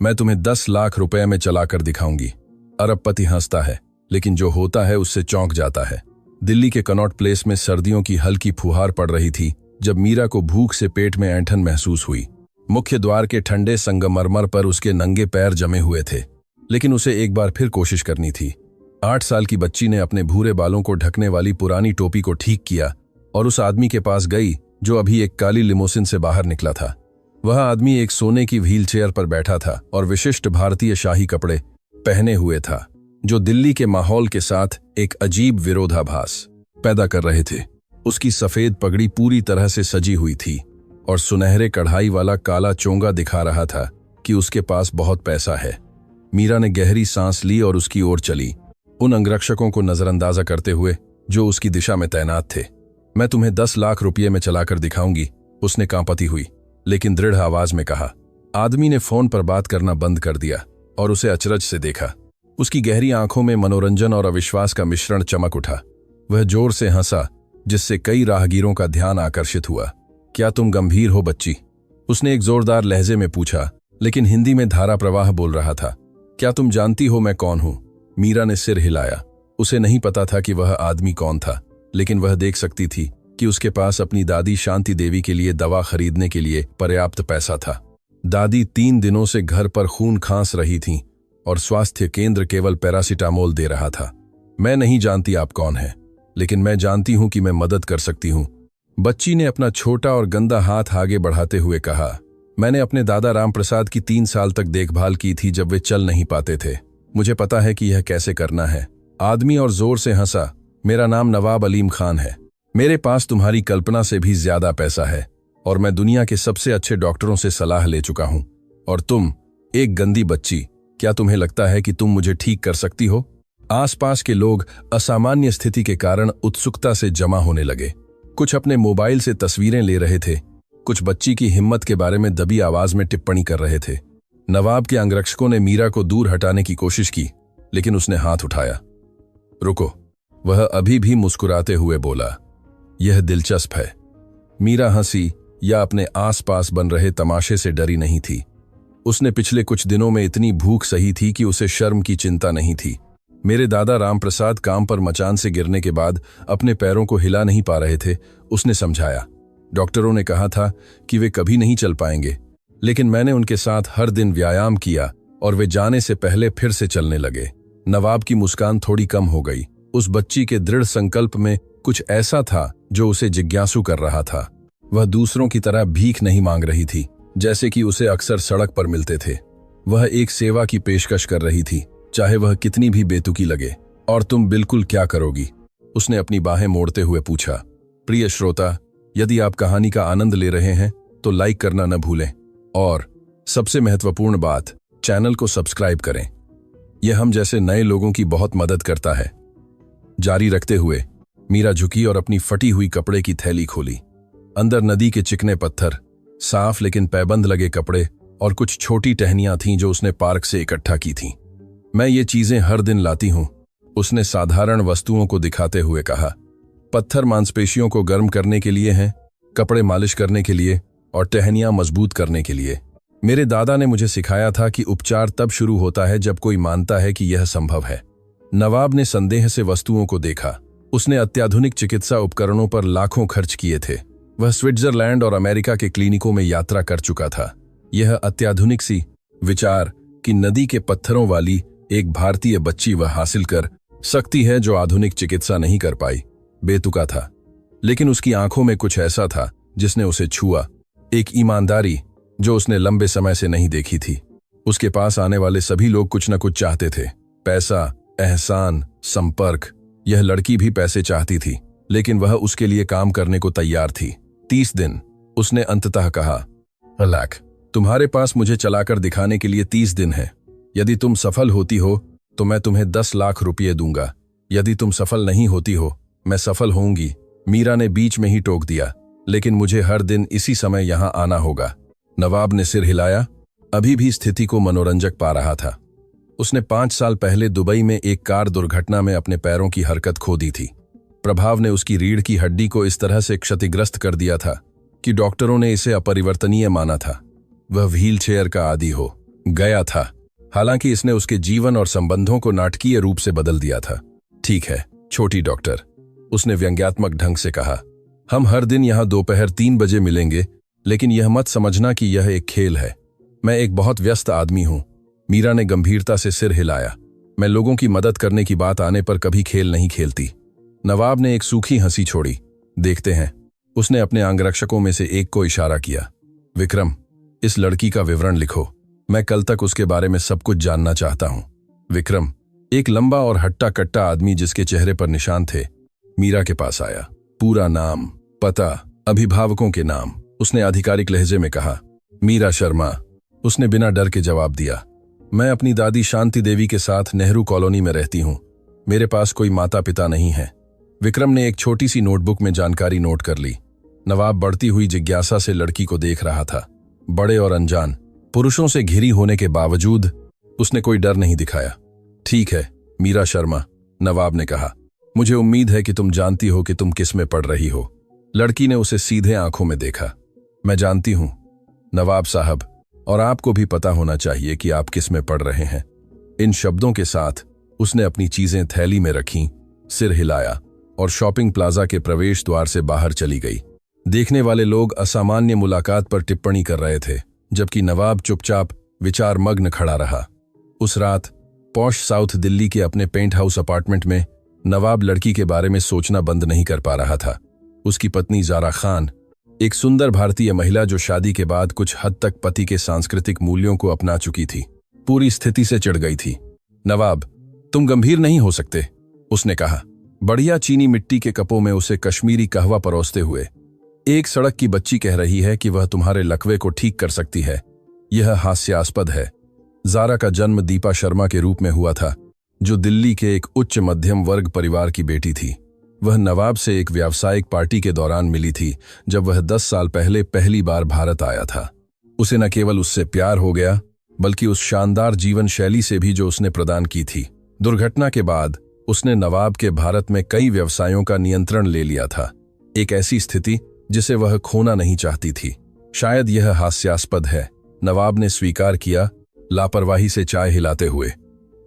मैं तुम्हें 10 लाख रुपए में चलाकर दिखाऊंगी। अरबपति हंसता है, लेकिन जो होता है उससे चौंक जाता है। दिल्ली के कनॉट प्लेस में सर्दियों की हल्की फुहार पड़ रही थी जब मीरा को भूख से पेट में ऐंठन महसूस हुई। मुख्य द्वार के ठंडे संगमरमर पर उसके नंगे पैर जमे हुए थे, लेकिन उसे एक बार फिर कोशिश करनी थी। 8 साल की बच्ची ने अपने भूरे बालों को ढकने वाली पुरानी टोपी को ठीक किया और उस आदमी के पास गई जो अभी एक काली लिमोसिन से बाहर निकला था। वह आदमी एक सोने की व्हीलचेयर पर बैठा था और विशिष्ट भारतीय शाही कपड़े पहने हुए था, जो दिल्ली के माहौल के साथ एक अजीब विरोधाभास पैदा कर रहे थे। उसकी सफेद पगड़ी पूरी तरह से सजी हुई थी और सुनहरे कढ़ाई वाला काला चोंगा दिखा रहा था कि उसके पास बहुत पैसा है। मीरा ने गहरी सांस ली और उसकी ओर चली, उन अंगरक्षकों को नजरअंदाजा करते हुए जो उसकी दिशा में तैनात थे। मैं तुम्हें 10 लाख रुपये में चलाकर दिखाऊंगी, उसने कांपती हुई लेकिन दृढ़ आवाज में कहा। आदमी ने फोन पर बात करना बंद कर दिया और उसे अचरज से देखा। उसकी गहरी आंखों में मनोरंजन और अविश्वास का मिश्रण चमक उठा। वह जोर से हंसा, जिससे कई राहगीरों का ध्यान आकर्षित हुआ। क्या तुम गंभीर हो बच्ची? उसने एक जोरदार लहजे में पूछा, लेकिन हिंदी में धारा प्रवाह बोल रहा था। क्या तुम जानती हो मैं कौन हूं? मीरा ने सिर हिलाया। उसे नहीं पता था कि वह आदमी कौन था, लेकिन वह देख सकती थी कि उसके पास अपनी दादी शांति देवी के लिए दवा खरीदने के लिए पर्याप्त पैसा था। दादी 3 दिनों से घर पर खून खांस रही थीं और स्वास्थ्य केंद्र केवल पैरासिटामोल दे रहा था। मैं नहीं जानती आप कौन हैं, लेकिन मैं जानती हूं कि मैं मदद कर सकती हूं। बच्ची ने अपना छोटा और गंदा हाथ आगे बढ़ाते हुए कहा। मैंने अपने दादा रामप्रसाद की 3 साल तक देखभाल की थी जब वे चल नहीं पाते थे। मुझे पता है कि यह कैसे करना है। आदमी और जोर से हंसा। मेरा नाम नवाब अलीम खान है। मेरे पास तुम्हारी कल्पना से भी ज्यादा पैसा है और मैं दुनिया के सबसे अच्छे डॉक्टरों से सलाह ले चुका हूं। और तुम एक गंदी बच्ची, क्या तुम्हें लगता है कि तुम मुझे ठीक कर सकती हो? आसपास के लोग असामान्य स्थिति के कारण उत्सुकता से जमा होने लगे। कुछ अपने मोबाइल से तस्वीरें ले रहे थे, कुछ बच्ची की हिम्मत के बारे में दबी आवाज में टिप्पणी कर रहे थे। नवाब के अंगरक्षकों ने मीरा को दूर हटाने की कोशिश की, लेकिन उसने हाथ उठाया। रुको, वह अभी भी मुस्कुराते हुए बोला। यह दिलचस्प है। मीरा हंसी या अपने आसपास बन रहे तमाशे से डरी नहीं थी। उसने पिछले कुछ दिनों में इतनी भूख सही थी कि उसे शर्म की चिंता नहीं थी। मेरे दादा रामप्रसाद काम पर मचान से गिरने के बाद अपने पैरों को हिला नहीं पा रहे थे, उसने समझाया। डॉक्टरों ने कहा था कि वे कभी नहीं चल पाएंगे, लेकिन मैंने उनके साथ हर दिन व्यायाम किया और वे जाने से पहले फिर से चलने लगे। नवाब की मुस्कान थोड़ी कम हो गई। उस बच्ची के दृढ़ संकल्प में कुछ ऐसा था जो उसे जिज्ञासु कर रहा था। वह दूसरों की तरह भीख नहीं मांग रही थी, जैसे कि उसे अक्सर सड़क पर मिलते थे। वह एक सेवा की पेशकश कर रही थी, चाहे वह कितनी भी बेतुकी लगे। और तुम बिल्कुल क्या करोगी? उसने अपनी बाहें मोड़ते हुए पूछा। प्रिय श्रोता, यदि आप कहानी का आनंद ले रहे हैं तो लाइक करना न भूलें और सबसे महत्वपूर्ण बात, चैनल को सब्सक्राइब करें। यह हम जैसे नए लोगों की बहुत मदद करता है। जारी रखते हुए मीरा झुकी और अपनी फटी हुई कपड़े की थैली खोली। अंदर नदी के चिकने पत्थर, साफ लेकिन पैबंद लगे कपड़े और कुछ छोटी टहनियां थीं जो उसने पार्क से इकट्ठा की थीं। मैं ये चीजें हर दिन लाती हूं, उसने साधारण वस्तुओं को दिखाते हुए कहा। पत्थर मांसपेशियों को गर्म करने के लिए हैं, कपड़े मालिश करने के लिए और टहनियां मजबूत करने के लिए। मेरे दादा ने मुझे सिखाया था कि उपचार तब शुरू होता है जब कोई मानता है कि यह संभव है। नवाब ने संदेह से वस्तुओं को देखा। उसने अत्याधुनिक चिकित्सा उपकरणों पर लाखों खर्च किए थे। वह स्विट्जरलैंड और अमेरिका के क्लिनिकों में यात्रा कर चुका था। यह अत्याधुनिक सी विचार कि नदी के पत्थरों वाली एक भारतीय बच्ची वह हासिल कर सकती है जो आधुनिक चिकित्सा नहीं कर पाई, बेतुका था। लेकिन उसकी आंखों में कुछ ऐसा था जिसने उसे छुआ, एक ईमानदारी जो उसने लंबे समय से नहीं देखी थी। उसके पास आने वाले सभी लोग कुछ न कुछ चाहते थे, पैसा, एहसान, संपर्क। यह लड़की भी पैसे चाहती थी, लेकिन वह उसके लिए काम करने को तैयार थी। 30 दिन, उसने अंततः कहा। लाख, तुम्हारे पास मुझे चलाकर दिखाने के लिए 30 दिन है। यदि तुम सफल होती हो तो मैं तुम्हें 10 लाख रुपये दूंगा। यदि तुम सफल नहीं होती हो, मैं सफल होऊंगी। मीरा ने बीच में ही टोक दिया। लेकिन मुझे हर दिन इसी समय यहां आना होगा। नवाब ने सिर हिलाया, अभी भी स्थिति को मनोरंजक पा रहा था। उसने 5 साल पहले दुबई में एक कार दुर्घटना में अपने पैरों की हरकत खो दी थी। प्रभाव ने उसकी रीढ़ की हड्डी को इस तरह से क्षतिग्रस्त कर दिया था कि डॉक्टरों ने इसे अपरिवर्तनीय माना था। वह व्हील चेयर का आदी हो। गया था। हालांकि इसने उसके जीवन और संबंधों को नाटकीय रूप से बदल दिया था। ठीक है छोटी डॉक्टर, उसने व्यंग्यात्मक ढंग से कहा, हम हर दिन यहां दोपहर 3 बजे मिलेंगे, लेकिन यह मत समझना कि यह एक खेल है। मैं एक बहुत व्यस्त आदमी हूं। मीरा ने गंभीरता से सिर हिलाया। मैं लोगों की मदद करने की बात आने पर कभी खेल नहीं खेलती। नवाब ने एक सूखी हंसी छोड़ी। देखते हैं, उसने अपने अंगरक्षकों में से एक को इशारा किया। विक्रम, इस लड़की का विवरण लिखो। मैं कल तक उसके बारे में सब कुछ जानना चाहता हूं। विक्रम, एक लंबा और हट्टा कट्टा आदमी जिसके चेहरे पर निशान थे, मीरा के पास आया। पूरा नाम, पता, अभिभावकों के नाम, उसने आधिकारिक लहजे में कहा। मीरा शर्मा, उसने बिना डर के जवाब दिया। मैं अपनी दादी शांति देवी के साथ नेहरू कॉलोनी में रहती हूं। मेरे पास कोई माता पिता नहीं है। विक्रम ने एक छोटी सी नोटबुक में जानकारी नोट कर ली। नवाब बढ़ती हुई जिज्ञासा से लड़की को देख रहा था। बड़े और अनजान, पुरुषों से घिरी होने के बावजूद उसने कोई डर नहीं दिखाया। ठीक है मीरा शर्मा, नवाब ने कहा, मुझे उम्मीद है कि तुम जानती हो कि तुम किस में पढ़ रही हो। लड़की ने उसे सीधे आंखों में देखा। मैं जानती हूं नवाब साहब, और आपको भी पता होना चाहिए कि आप किस में पढ़ रहे हैं। इन शब्दों के साथ उसने अपनी चीजें थैली में रखीं, सिर हिलाया और शॉपिंग प्लाजा के प्रवेश द्वार से बाहर चली गई। देखने वाले लोग असामान्य मुलाकात पर टिप्पणी कर रहे थे, जबकि नवाब चुपचाप विचारमग्न खड़ा रहा। उस रात पॉश साउथ दिल्ली के अपने पेंट हाउस अपार्टमेंट में नवाब लड़की के बारे में सोचना बंद नहीं कर पा रहा था। उसकी पत्नी ज़ारा खान, एक सुंदर भारतीय महिला जो शादी के बाद कुछ हद तक पति के सांस्कृतिक मूल्यों को अपना चुकी थी, पूरी स्थिति से चिढ़ गई थी। नवाब, तुम गंभीर नहीं हो सकते, उसने कहा, बढ़िया चीनी मिट्टी के कपों में उसे कश्मीरी कहवा परोसते हुए। एक सड़क की बच्ची कह रही है कि वह तुम्हारे लकवे को ठीक कर सकती है। यह हास्यास्पद है। ज़ारा का जन्म दीपा शर्मा के रूप में हुआ था, जो दिल्ली के एक उच्च मध्यम वर्ग परिवार की बेटी थी। वह नवाब से एक व्यावसायिक पार्टी के दौरान मिली थी, जब वह 10 साल पहले पहली बार भारत आया था। उसे न केवल उससे प्यार हो गया, बल्कि उस शानदार जीवन शैली से भी जो उसने प्रदान की थी। दुर्घटना के बाद उसने नवाब के भारत में कई व्यवसायों का नियंत्रण ले लिया था, एक ऐसी स्थिति जिसे वह खोना नहीं चाहती थी। शायद यह हास्यास्पद है, नवाब ने स्वीकार किया, लापरवाही से चाय हिलाते हुए।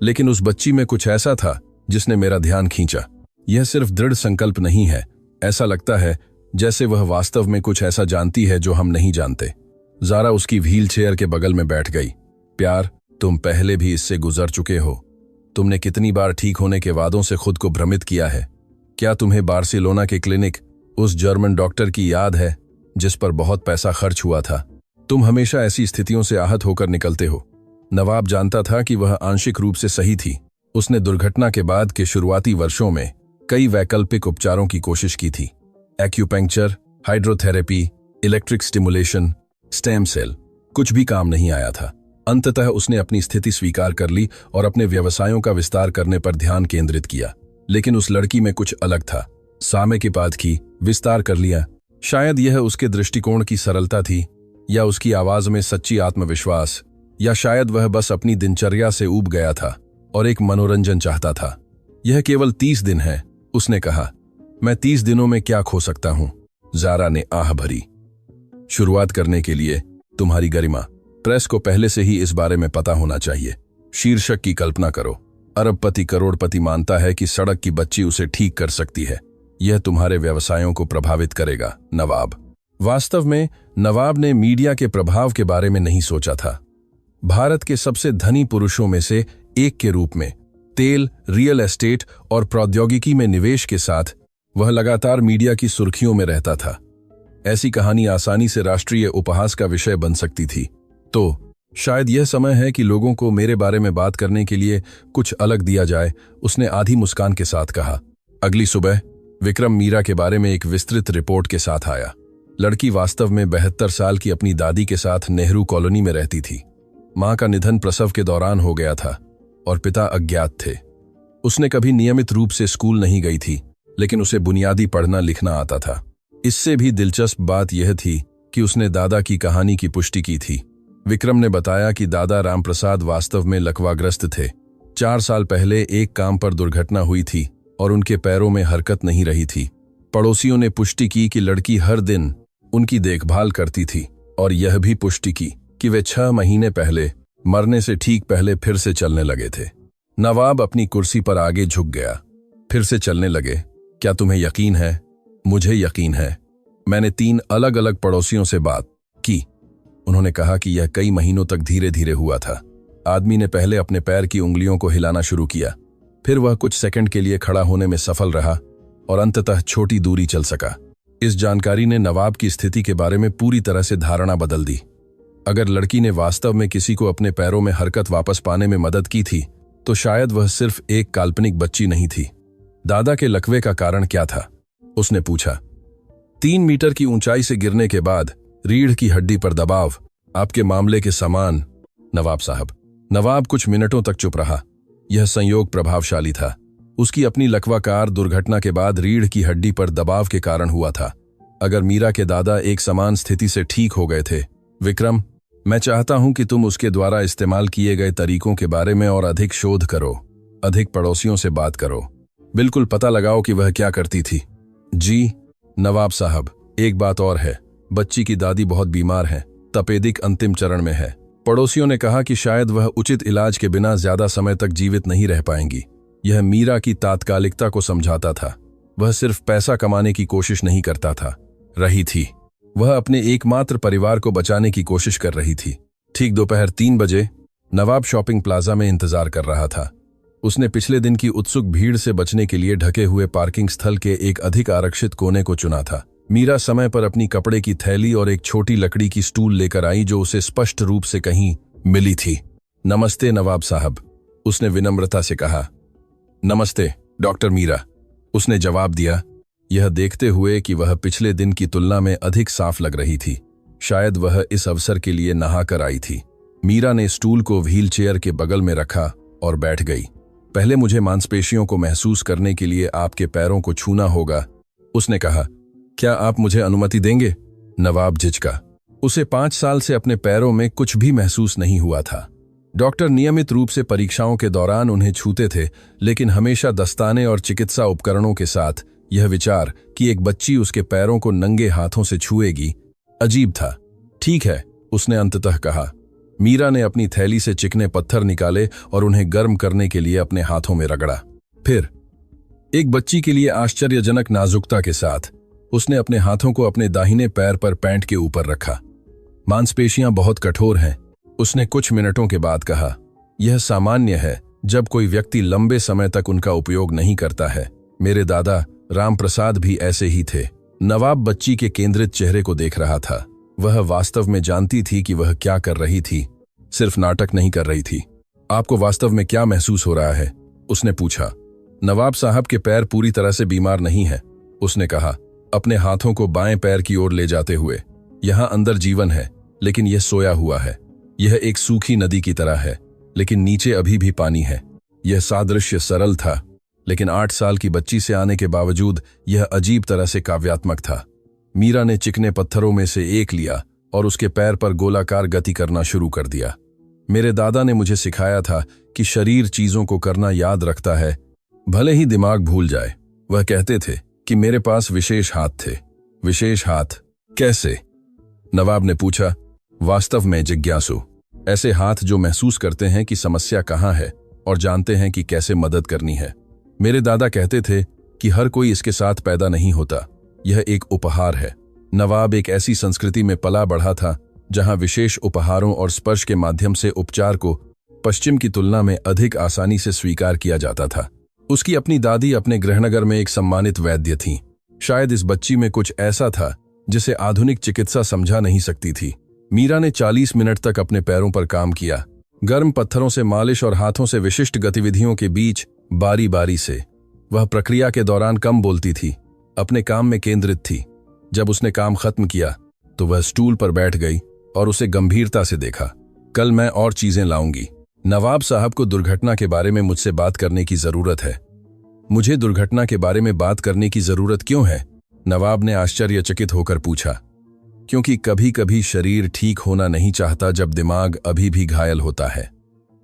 लेकिन उस बच्ची में कुछ ऐसा था जिसने मेरा ध्यान खींचा। यह सिर्फ दृढ़ संकल्प नहीं है, ऐसा लगता है जैसे वह वास्तव में कुछ ऐसा जानती है जो हम नहीं जानते। ज़ारा उसकी व्हीलचेयर के बगल में बैठ गई। प्यार, तुम पहले भी इससे गुजर चुके हो। तुमने कितनी बार ठीक होने के वादों से खुद को भ्रमित किया है। क्या तुम्हें बार्सिलोना के क्लिनिक, उस जर्मन डॉक्टर की याद है जिस पर बहुत पैसा खर्च हुआ था? तुम हमेशा ऐसी स्थितियों से आहत होकर निकलते हो। नवाब जानता था कि वह आंशिक रूप से सही थी। उसने दुर्घटना के बाद के शुरुआती वर्षों में कई वैकल्पिक उपचारों की कोशिश की थी। Acupuncture, hydrotherapy, electric stimulation, stem cell, कुछ भी काम नहीं आया था। अंततः उसने अपनी स्थिति स्वीकार कर ली और अपने व्यवसायों का विस्तार करने पर ध्यान केंद्रित किया। लेकिन उस लड़की में कुछ अलग था। सामे के बाद की विस्तार कर लिया। शायद यह उसके दृष्टिकोण की सरलता थी, या उसकी आवाज में सच्ची आत्मविश्वास, या शायद वह बस अपनी दिनचर्या से ऊब गया था और एक मनोरंजन चाहता था। यह केवल 30 दिन है, उसने कहा। मैं 30 दिनों में क्या खो सकता हूं? ज़ारा ने आह भरी। शुरुआत करने के लिए तुम्हारी गरिमा। प्रेस को पहले से ही इस बारे में पता होना चाहिए। शीर्षक की कल्पना करो, अरबपति करोड़पति मानता है कि सड़क की बच्ची उसे ठीक कर सकती है। यह तुम्हारे व्यवसायों को प्रभावित करेगा, नवाब। वास्तव में नवाब ने मीडिया के प्रभाव के बारे में नहीं सोचा था। भारत के सबसे धनी पुरुषों में से एक के रूप में तेल, रियल एस्टेट और प्रौद्योगिकी में निवेश के साथ वह लगातार मीडिया की सुर्खियों में रहता था। ऐसी कहानी आसानी से राष्ट्रीय उपहास का विषय बन सकती थी। तो शायद यह समय है कि लोगों को मेरे बारे में बात करने के लिए कुछ अलग दिया जाए, उसने आधी मुस्कान के साथ कहा। अगली सुबह विक्रम मीरा के बारे में एक विस्तृत रिपोर्ट के साथ आया। लड़की वास्तव में 72 साल की अपनी दादी के साथ नेहरू कॉलोनी में रहती थी। मां का निधन प्रसव के दौरान हो गया था और पिता अज्ञात थे। उसने कभी नियमित रूप से स्कूल नहीं गई थी, लेकिन उसे बुनियादी पढ़ना लिखना आता था। इससे भी दिलचस्प बात यह थी कि उसने दादा की कहानी की पुष्टि की थी। विक्रम ने बताया कि दादा रामप्रसाद वास्तव में लकवाग्रस्त थे। 4 साल पहले एक काम पर दुर्घटना हुई थी और उनके पैरों में हरकत नहीं रही थी। पड़ोसियों ने पुष्टि की कि लड़की हर दिन उनकी देखभाल करती थी और यह भी पुष्टि की कि वे 6 महीने पहले मरने से ठीक पहले फिर से चलने लगे थे। नवाब अपनी कुर्सी पर आगे झुक गया। फिर से चलने लगे। क्या तुम्हें यकीन है? मुझे यकीन है। मैंने 3 अलग अलग पड़ोसियों से बात की। उन्होंने कहा कि यह कई महीनों तक धीरे धीरे हुआ था। आदमी ने पहले अपने पैर की उंगलियों को हिलाना शुरू किया, फिर वह कुछ सेकंड के लिए खड़ा होने में सफल रहा और अंततः छोटी दूरी चल सका। इस जानकारी ने नवाब की स्थिति के बारे में पूरी तरह से धारणा बदल दी। अगर लड़की ने वास्तव में किसी को अपने पैरों में हरकत वापस पाने में मदद की थी, तो शायद वह सिर्फ एक काल्पनिक बच्ची नहीं थी। दादा के लकवे का कारण क्या था? उसने पूछा। 3 मीटर की ऊंचाई से गिरने के बाद रीढ़ की हड्डी पर दबाव आपके मामले के समान, नवाब साहब। नवाब कुछ मिनटों तक चुप रहा। यह संयोग प्रभावशाली था। उसकी अपनी लकवाकार दुर्घटना के बाद रीढ़ की हड्डी पर दबाव के कारण हुआ था। अगर मीरा के दादा एक समान स्थिति से ठीक हो गए थे, विक्रम, मैं चाहता हूं कि तुम उसके द्वारा इस्तेमाल किए गए तरीकों के बारे में और अधिक शोध करो, अधिक पड़ोसियों से बात करो, बिल्कुल पता लगाओ कि वह क्या करती थी। जी नवाब साहब, एक बात और है। बच्ची की दादी बहुत बीमार है, तपेदिक अंतिम चरण में है। पड़ोसियों ने कहा कि शायद वह उचित इलाज के बिना ज्यादा समय तक जीवित नहीं रह पाएंगी। यह मीरा की तात्कालिकता को समझाता था। वह सिर्फ पैसा कमाने की कोशिश नहीं करता था, रही थी। वह अपने एकमात्र परिवार को बचाने की कोशिश कर रही थी। ठीक दोपहर 3 बजे नवाब शॉपिंग प्लाजा में इंतजार कर रहा था। उसने पिछले दिन की उत्सुक भीड़ से बचने के लिए ढके हुए पार्किंग स्थल के एक अधिक आरक्षित कोने को चुना था। मीरा समय पर अपनी कपड़े की थैली और एक छोटी लकड़ी की स्टूल लेकर आई, जो उसे स्पष्ट रूप से कहीं मिली थी। नमस्ते नवाब साहब, उसने विनम्रता से कहा। नमस्ते डॉक्टर मीरा, उसने जवाब दिया, यह देखते हुए कि वह पिछले दिन की तुलना में अधिक साफ लग रही थी। शायद वह इस अवसर के लिए नहाकर आई थी। मीरा ने स्टूल को व्हील चेयर के बगल में रखा और बैठ गई। पहले मुझे मांसपेशियों को महसूस करने के लिए आपके पैरों को छूना होगा, उसने कहा। क्या आप मुझे अनुमति देंगे? नवाब झिझका। उसे 5 साल से अपने पैरों में कुछ भी महसूस नहीं हुआ था। डॉक्टर नियमित रूप से परीक्षाओं के दौरान उन्हें छूते थे, लेकिन हमेशा दस्ताने और चिकित्सा उपकरणों के साथ। यह विचार कि एक बच्ची उसके पैरों को नंगे हाथों से छुएगी अजीब था। ठीक है, उसने अंततः कहा। मीरा ने अपनी थैली से चिकने पत्थर निकाले और उन्हें गर्म करने के लिए अपने हाथों में रगड़ा। फिर एक बच्ची के लिए आश्चर्यजनक नाजुकता के साथ उसने अपने हाथों को अपने दाहिने पैर पर पैंट के ऊपर रखा। मांसपेशियां बहुत कठोर हैं, उसने कुछ मिनटों के बाद कहा। यह सामान्य है जब कोई व्यक्ति लंबे समय तक उनका उपयोग नहीं करता है। मेरे दादा राम प्रसाद भी ऐसे ही थे। नवाब बच्ची के केंद्रित चेहरे को देख रहा था। वह वास्तव में जानती थी कि वह क्या कर रही थी, सिर्फ नाटक नहीं कर रही थी। आपको वास्तव में क्या महसूस हो रहा है? उसने पूछा। नवाब साहब के पैर पूरी तरह से बीमार नहीं है, उसने कहा, अपने हाथों को बाएं पैर की ओर ले जाते हुए। यहां अंदर जीवन है, लेकिन यह सोया हुआ है। यह एक सूखी नदी की तरह है, लेकिन नीचे अभी भी पानी है। यह सादृश्य सरल था, लेकिन 8 साल की बच्ची से आने के बावजूद यह अजीब तरह से काव्यात्मक था। मीरा ने चिकने पत्थरों में से एक लिया और उसके पैर पर गोलाकार गति करना शुरू कर दिया। मेरे दादा ने मुझे सिखाया था कि शरीर चीजों को करना याद रखता है, भले ही दिमाग भूल जाए। वह कहते थे कि मेरे पास विशेष हाथ थे। विशेष हाथ? कैसे? नवाब ने पूछा, वास्तव में जिज्ञासु। ऐसे हाथ जो महसूस करते हैं कि समस्या कहाँ है और जानते हैं कि कैसे मदद करनी है। मेरे दादा कहते थे कि हर कोई इसके साथ पैदा नहीं होता, यह एक उपहार है। नवाब एक ऐसी संस्कृति में पला बढ़ा था जहां विशेष उपहारों और स्पर्श के माध्यम से उपचार को पश्चिम की तुलना में अधिक आसानी से स्वीकार किया जाता था। उसकी अपनी दादी अपने गृहनगर में एक सम्मानित वैद्य थीं। शायद इस बच्ची में कुछ ऐसा था जिसे आधुनिक चिकित्सा समझा नहीं सकती थी। मीरा ने 40 मिनट तक अपने पैरों पर काम किया, गर्म पत्थरों से मालिश और हाथों से विशिष्ट गतिविधियों के बीच बारी बारी से। वह प्रक्रिया के दौरान कम बोलती थी, अपने काम में केंद्रित थी। जब उसने काम खत्म किया तो वह स्टूल पर बैठ गई और उसे गंभीरता से देखा। कल मैं और चीजें लाऊंगी। नवाब साहब को दुर्घटना के बारे में मुझसे बात करने की जरूरत है। मुझे दुर्घटना के बारे में बात करने की जरूरत क्यों है? नवाब ने आश्चर्यचकित होकर पूछा। क्योंकि कभी कभी शरीर ठीक होना नहीं चाहता जब दिमाग अभी भी घायल होता है।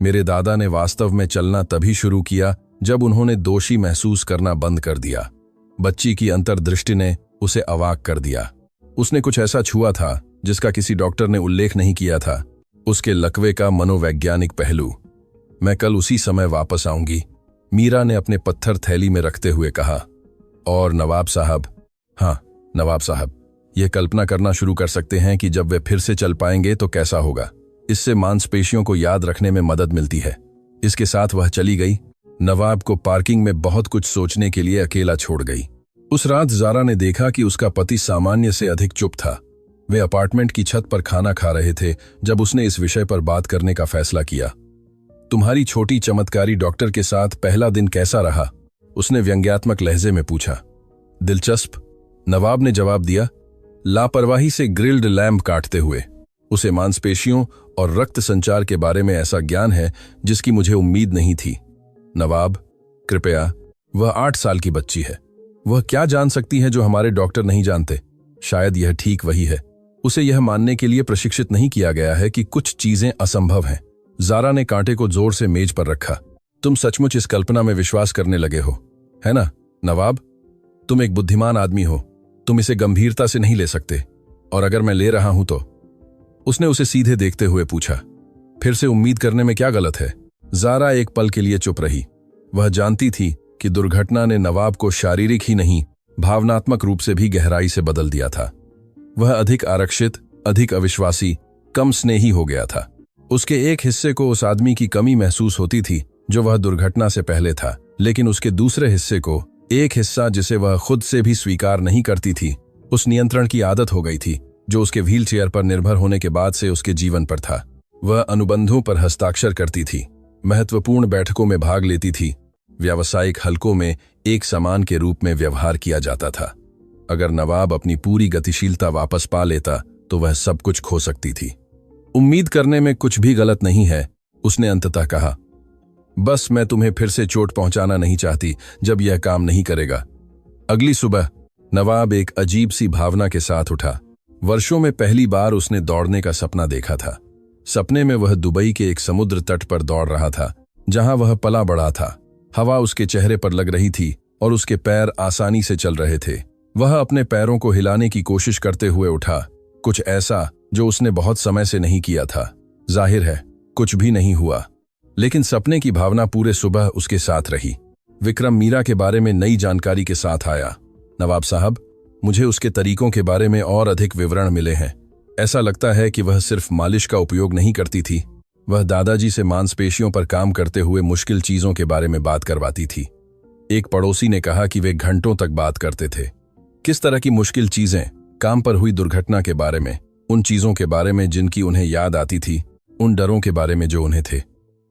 मेरे दादा ने वास्तव में चलना तभी शुरू किया जब उन्होंने दोषी महसूस करना बंद कर दिया। बच्ची की अंतर्दृष्टि ने उसे अवाक कर दिया। उसने कुछ ऐसा छुआ था जिसका किसी डॉक्टर ने उल्लेख नहीं किया था। उसके लकवे का मनोवैज्ञानिक पहलू। मैं कल उसी समय वापस आऊंगी, मीरा ने अपने पत्थर थैली में रखते हुए कहा। और नवाब साहब? हाँ नवाब साहब, यह कल्पना करना शुरू कर सकते हैं कि जब वे फिर से चल पाएंगे तो कैसा होगा। इससे मांसपेशियों को याद रखने में मदद मिलती है। इसके साथ वह चली गई। नवाब को पार्किंग में बहुत कुछ सोचने के लिए अकेला छोड़ गई। उस रात ज़ारा ने देखा कि उसका पति सामान्य से अधिक चुप था। वे अपार्टमेंट की छत पर खाना खा रहे थे जब उसने इस विषय पर बात करने का फैसला किया। तुम्हारी छोटी चमत्कारी डॉक्टर के साथ पहला दिन कैसा रहा? उसने व्यंग्यात्मक लहजे में पूछा। दिलचस्प, नवाब ने जवाब दिया, लापरवाही से ग्रिल्ड लैम्ब काटते हुए। उसे मांसपेशियों और रक्त संचार के बारे में ऐसा ज्ञान है जिसकी मुझे उम्मीद नहीं थी। नवाब, कृपया, वह 8 साल की बच्ची है। वह क्या जान सकती है जो हमारे डॉक्टर नहीं जानते? शायद यह ठीक वही है। उसे यह मानने के लिए प्रशिक्षित नहीं किया गया है कि कुछ चीजें असंभव हैं। ज़ारा ने कांटे को जोर से मेज पर रखा। तुम सचमुच इस कल्पना में विश्वास करने लगे हो, है ना नवाब? तुम एक बुद्धिमान आदमी हो, तुम इसे गंभीरता से नहीं ले सकते। और अगर मैं ले रहा हूं तो? उसने उसे सीधे देखते हुए पूछा। फिर से उम्मीद करने में क्या गलत है? ज़ारा एक पल के लिए चुप रही। वह जानती थी कि दुर्घटना ने नवाब को शारीरिक ही नहीं, भावनात्मक रूप से भी गहराई से बदल दिया था। वह अधिक आरक्षित, अधिक अविश्वासी, कम स्नेही हो गया था। उसके एक हिस्से को उस आदमी की कमी महसूस होती थी जो वह दुर्घटना से पहले था, लेकिन उसके दूसरे हिस्से को, एक हिस्सा जिसे वह खुद से भी स्वीकार नहीं करती थी, उस नियंत्रण की आदत हो गई थी जो उसके व्हीलचेयर पर निर्भर होने के बाद से उसके जीवन पर था। वह अनुबंधों पर हस्ताक्षर करती थी, महत्वपूर्ण बैठकों में भाग लेती थी, व्यावसायिक हलकों में एक समान के रूप में व्यवहार किया जाता था। अगर नवाब अपनी पूरी गतिशीलता वापस पा लेता तो वह सब कुछ खो सकती थी। उम्मीद करने में कुछ भी गलत नहीं है, उसने अंततः कहा। बस मैं तुम्हें फिर से चोट पहुंचाना नहीं चाहती जब यह काम नहीं करेगा। अगली सुबह नवाब एक अजीब सी भावना के साथ उठा। वर्षों में पहली बार उसने दौड़ने का सपना देखा था। सपने में वह दुबई के एक समुद्र तट पर दौड़ रहा था जहां वह पला बढ़ा था। हवा उसके चेहरे पर लग रही थी और उसके पैर आसानी से चल रहे थे। वह अपने पैरों को हिलाने की कोशिश करते हुए उठा, कुछ ऐसा जो उसने बहुत समय से नहीं किया था। जाहिर है कुछ भी नहीं हुआ, लेकिन सपने की भावना पूरे सुबह उसके साथ रही। विक्रम मीरा के बारे में नई जानकारी के साथ आया। नवाब साहब, मुझे उसके तरीकों के बारे में और अधिक विवरण मिले हैं। ऐसा लगता है कि वह सिर्फ मालिश का उपयोग नहीं करती थी, वह दादाजी से मांसपेशियों पर काम करते हुए मुश्किल चीजों के बारे में बात करवाती थी। एक पड़ोसी ने कहा कि वे घंटों तक बात करते थे। किस तरह की मुश्किल चीजें? काम पर हुई दुर्घटना के बारे में, उन चीजों के बारे में जिनकी उन्हें याद आती थी, उन डरों के बारे में जो उन्हें थे।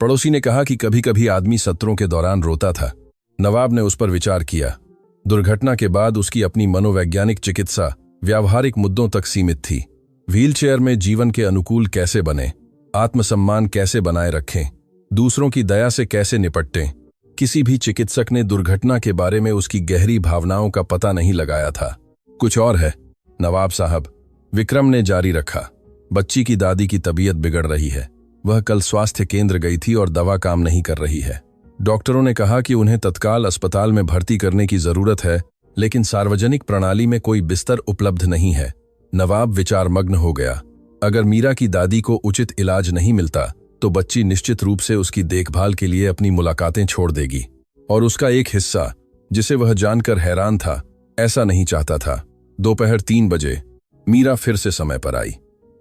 पड़ोसी ने कहा कि कभी कभी आदमी सत्रों के दौरान रोता था। नवाब ने उस पर विचार किया। दुर्घटना के बाद उसकी अपनी मनोवैज्ञानिक चिकित्सा व्यावहारिक मुद्दों तक सीमित थी। व्हीलचेयर में जीवन के अनुकूल कैसे बने, आत्मसम्मान कैसे बनाए रखें, दूसरों की दया से कैसे निपटें। किसी भी चिकित्सक ने दुर्घटना के बारे में उसकी गहरी भावनाओं का पता नहीं लगाया था। कुछ और है नवाब साहब, विक्रम ने जारी रखा। बच्ची की दादी की तबीयत बिगड़ रही है। वह कल स्वास्थ्य केंद्र गई थी और दवा काम नहीं कर रही है। डॉक्टरों ने कहा कि उन्हें तत्काल अस्पताल में भर्ती करने की जरूरत है, लेकिन सार्वजनिक प्रणाली में कोई बिस्तर उपलब्ध नहीं है। नवाब विचारमग्न हो गया। अगर मीरा की दादी को उचित इलाज नहीं मिलता तो बच्ची निश्चित रूप से उसकी देखभाल के लिए अपनी मुलाकातें छोड़ देगी, और उसका एक हिस्सा, जिसे वह जानकर हैरान था, ऐसा नहीं चाहता था। दोपहर 3 बजे मीरा फिर से समय पर आई।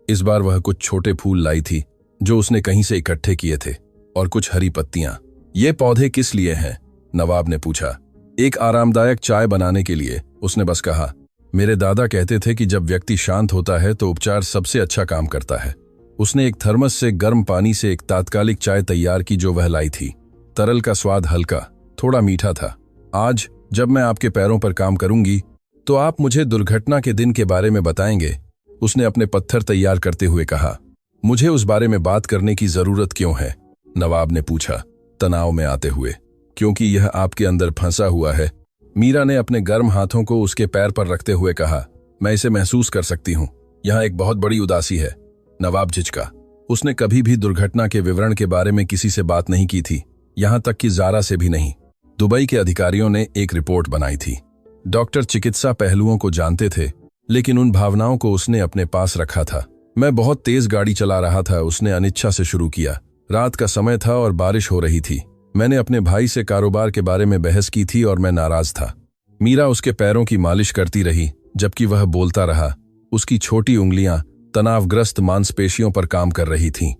इस बार वह कुछ छोटे फूल लाई थी जो उसने कहीं से इकट्ठे किए थे, और कुछ हरी पत्तियां। ये पौधे किस लिए हैं? नवाब ने पूछा। एक आरामदायक चाय बनाने के लिए, उसने बस कहा। मेरे दादा कहते थे कि जब व्यक्ति शांत होता है तो उपचार सबसे अच्छा काम करता है। उसने एक थर्मस से गर्म पानी से एक तात्कालिक चाय तैयार की जो वह लाई थी। तरल का स्वाद हल्का, थोड़ा मीठा था। आज जब मैं आपके पैरों पर काम करूंगी तो आप मुझे दुर्घटना के दिन के बारे में बताएंगे, उसने अपने पत्थर तैयार करते हुए कहा। मुझे उस बारे में बात करने की जरूरत क्यों है? नवाब ने पूछा, तनाव में आते हुए। क्योंकि यह आपके अंदर फंसा हुआ है, मीरा ने अपने गर्म हाथों को उसके पैर पर रखते हुए कहा। मैं इसे महसूस कर सकती हूँ। यहाँ एक बहुत बड़ी उदासी है। नवाब झिझका। उसने कभी भी दुर्घटना के विवरण के बारे में किसी से बात नहीं की थी, यहाँ तक कि ज़ारा से भी नहीं। दुबई के अधिकारियों ने एक रिपोर्ट बनाई थी। डॉक्टर चिकित्सा पहलुओं को जानते थे, लेकिन उन भावनाओं को उसने अपने पास रखा था। मैं बहुत तेज गाड़ी चला रहा था, उसने अनिच्छा से शुरू किया। रात का समय था और बारिश हो रही थी। मैंने अपने भाई से कारोबार के बारे में बहस की थी और मैं नाराज था। मीरा उसके पैरों की मालिश करती रही जबकि वह बोलता रहा। उसकी छोटी उंगलियां तनावग्रस्त मांसपेशियों पर काम कर रही थीं।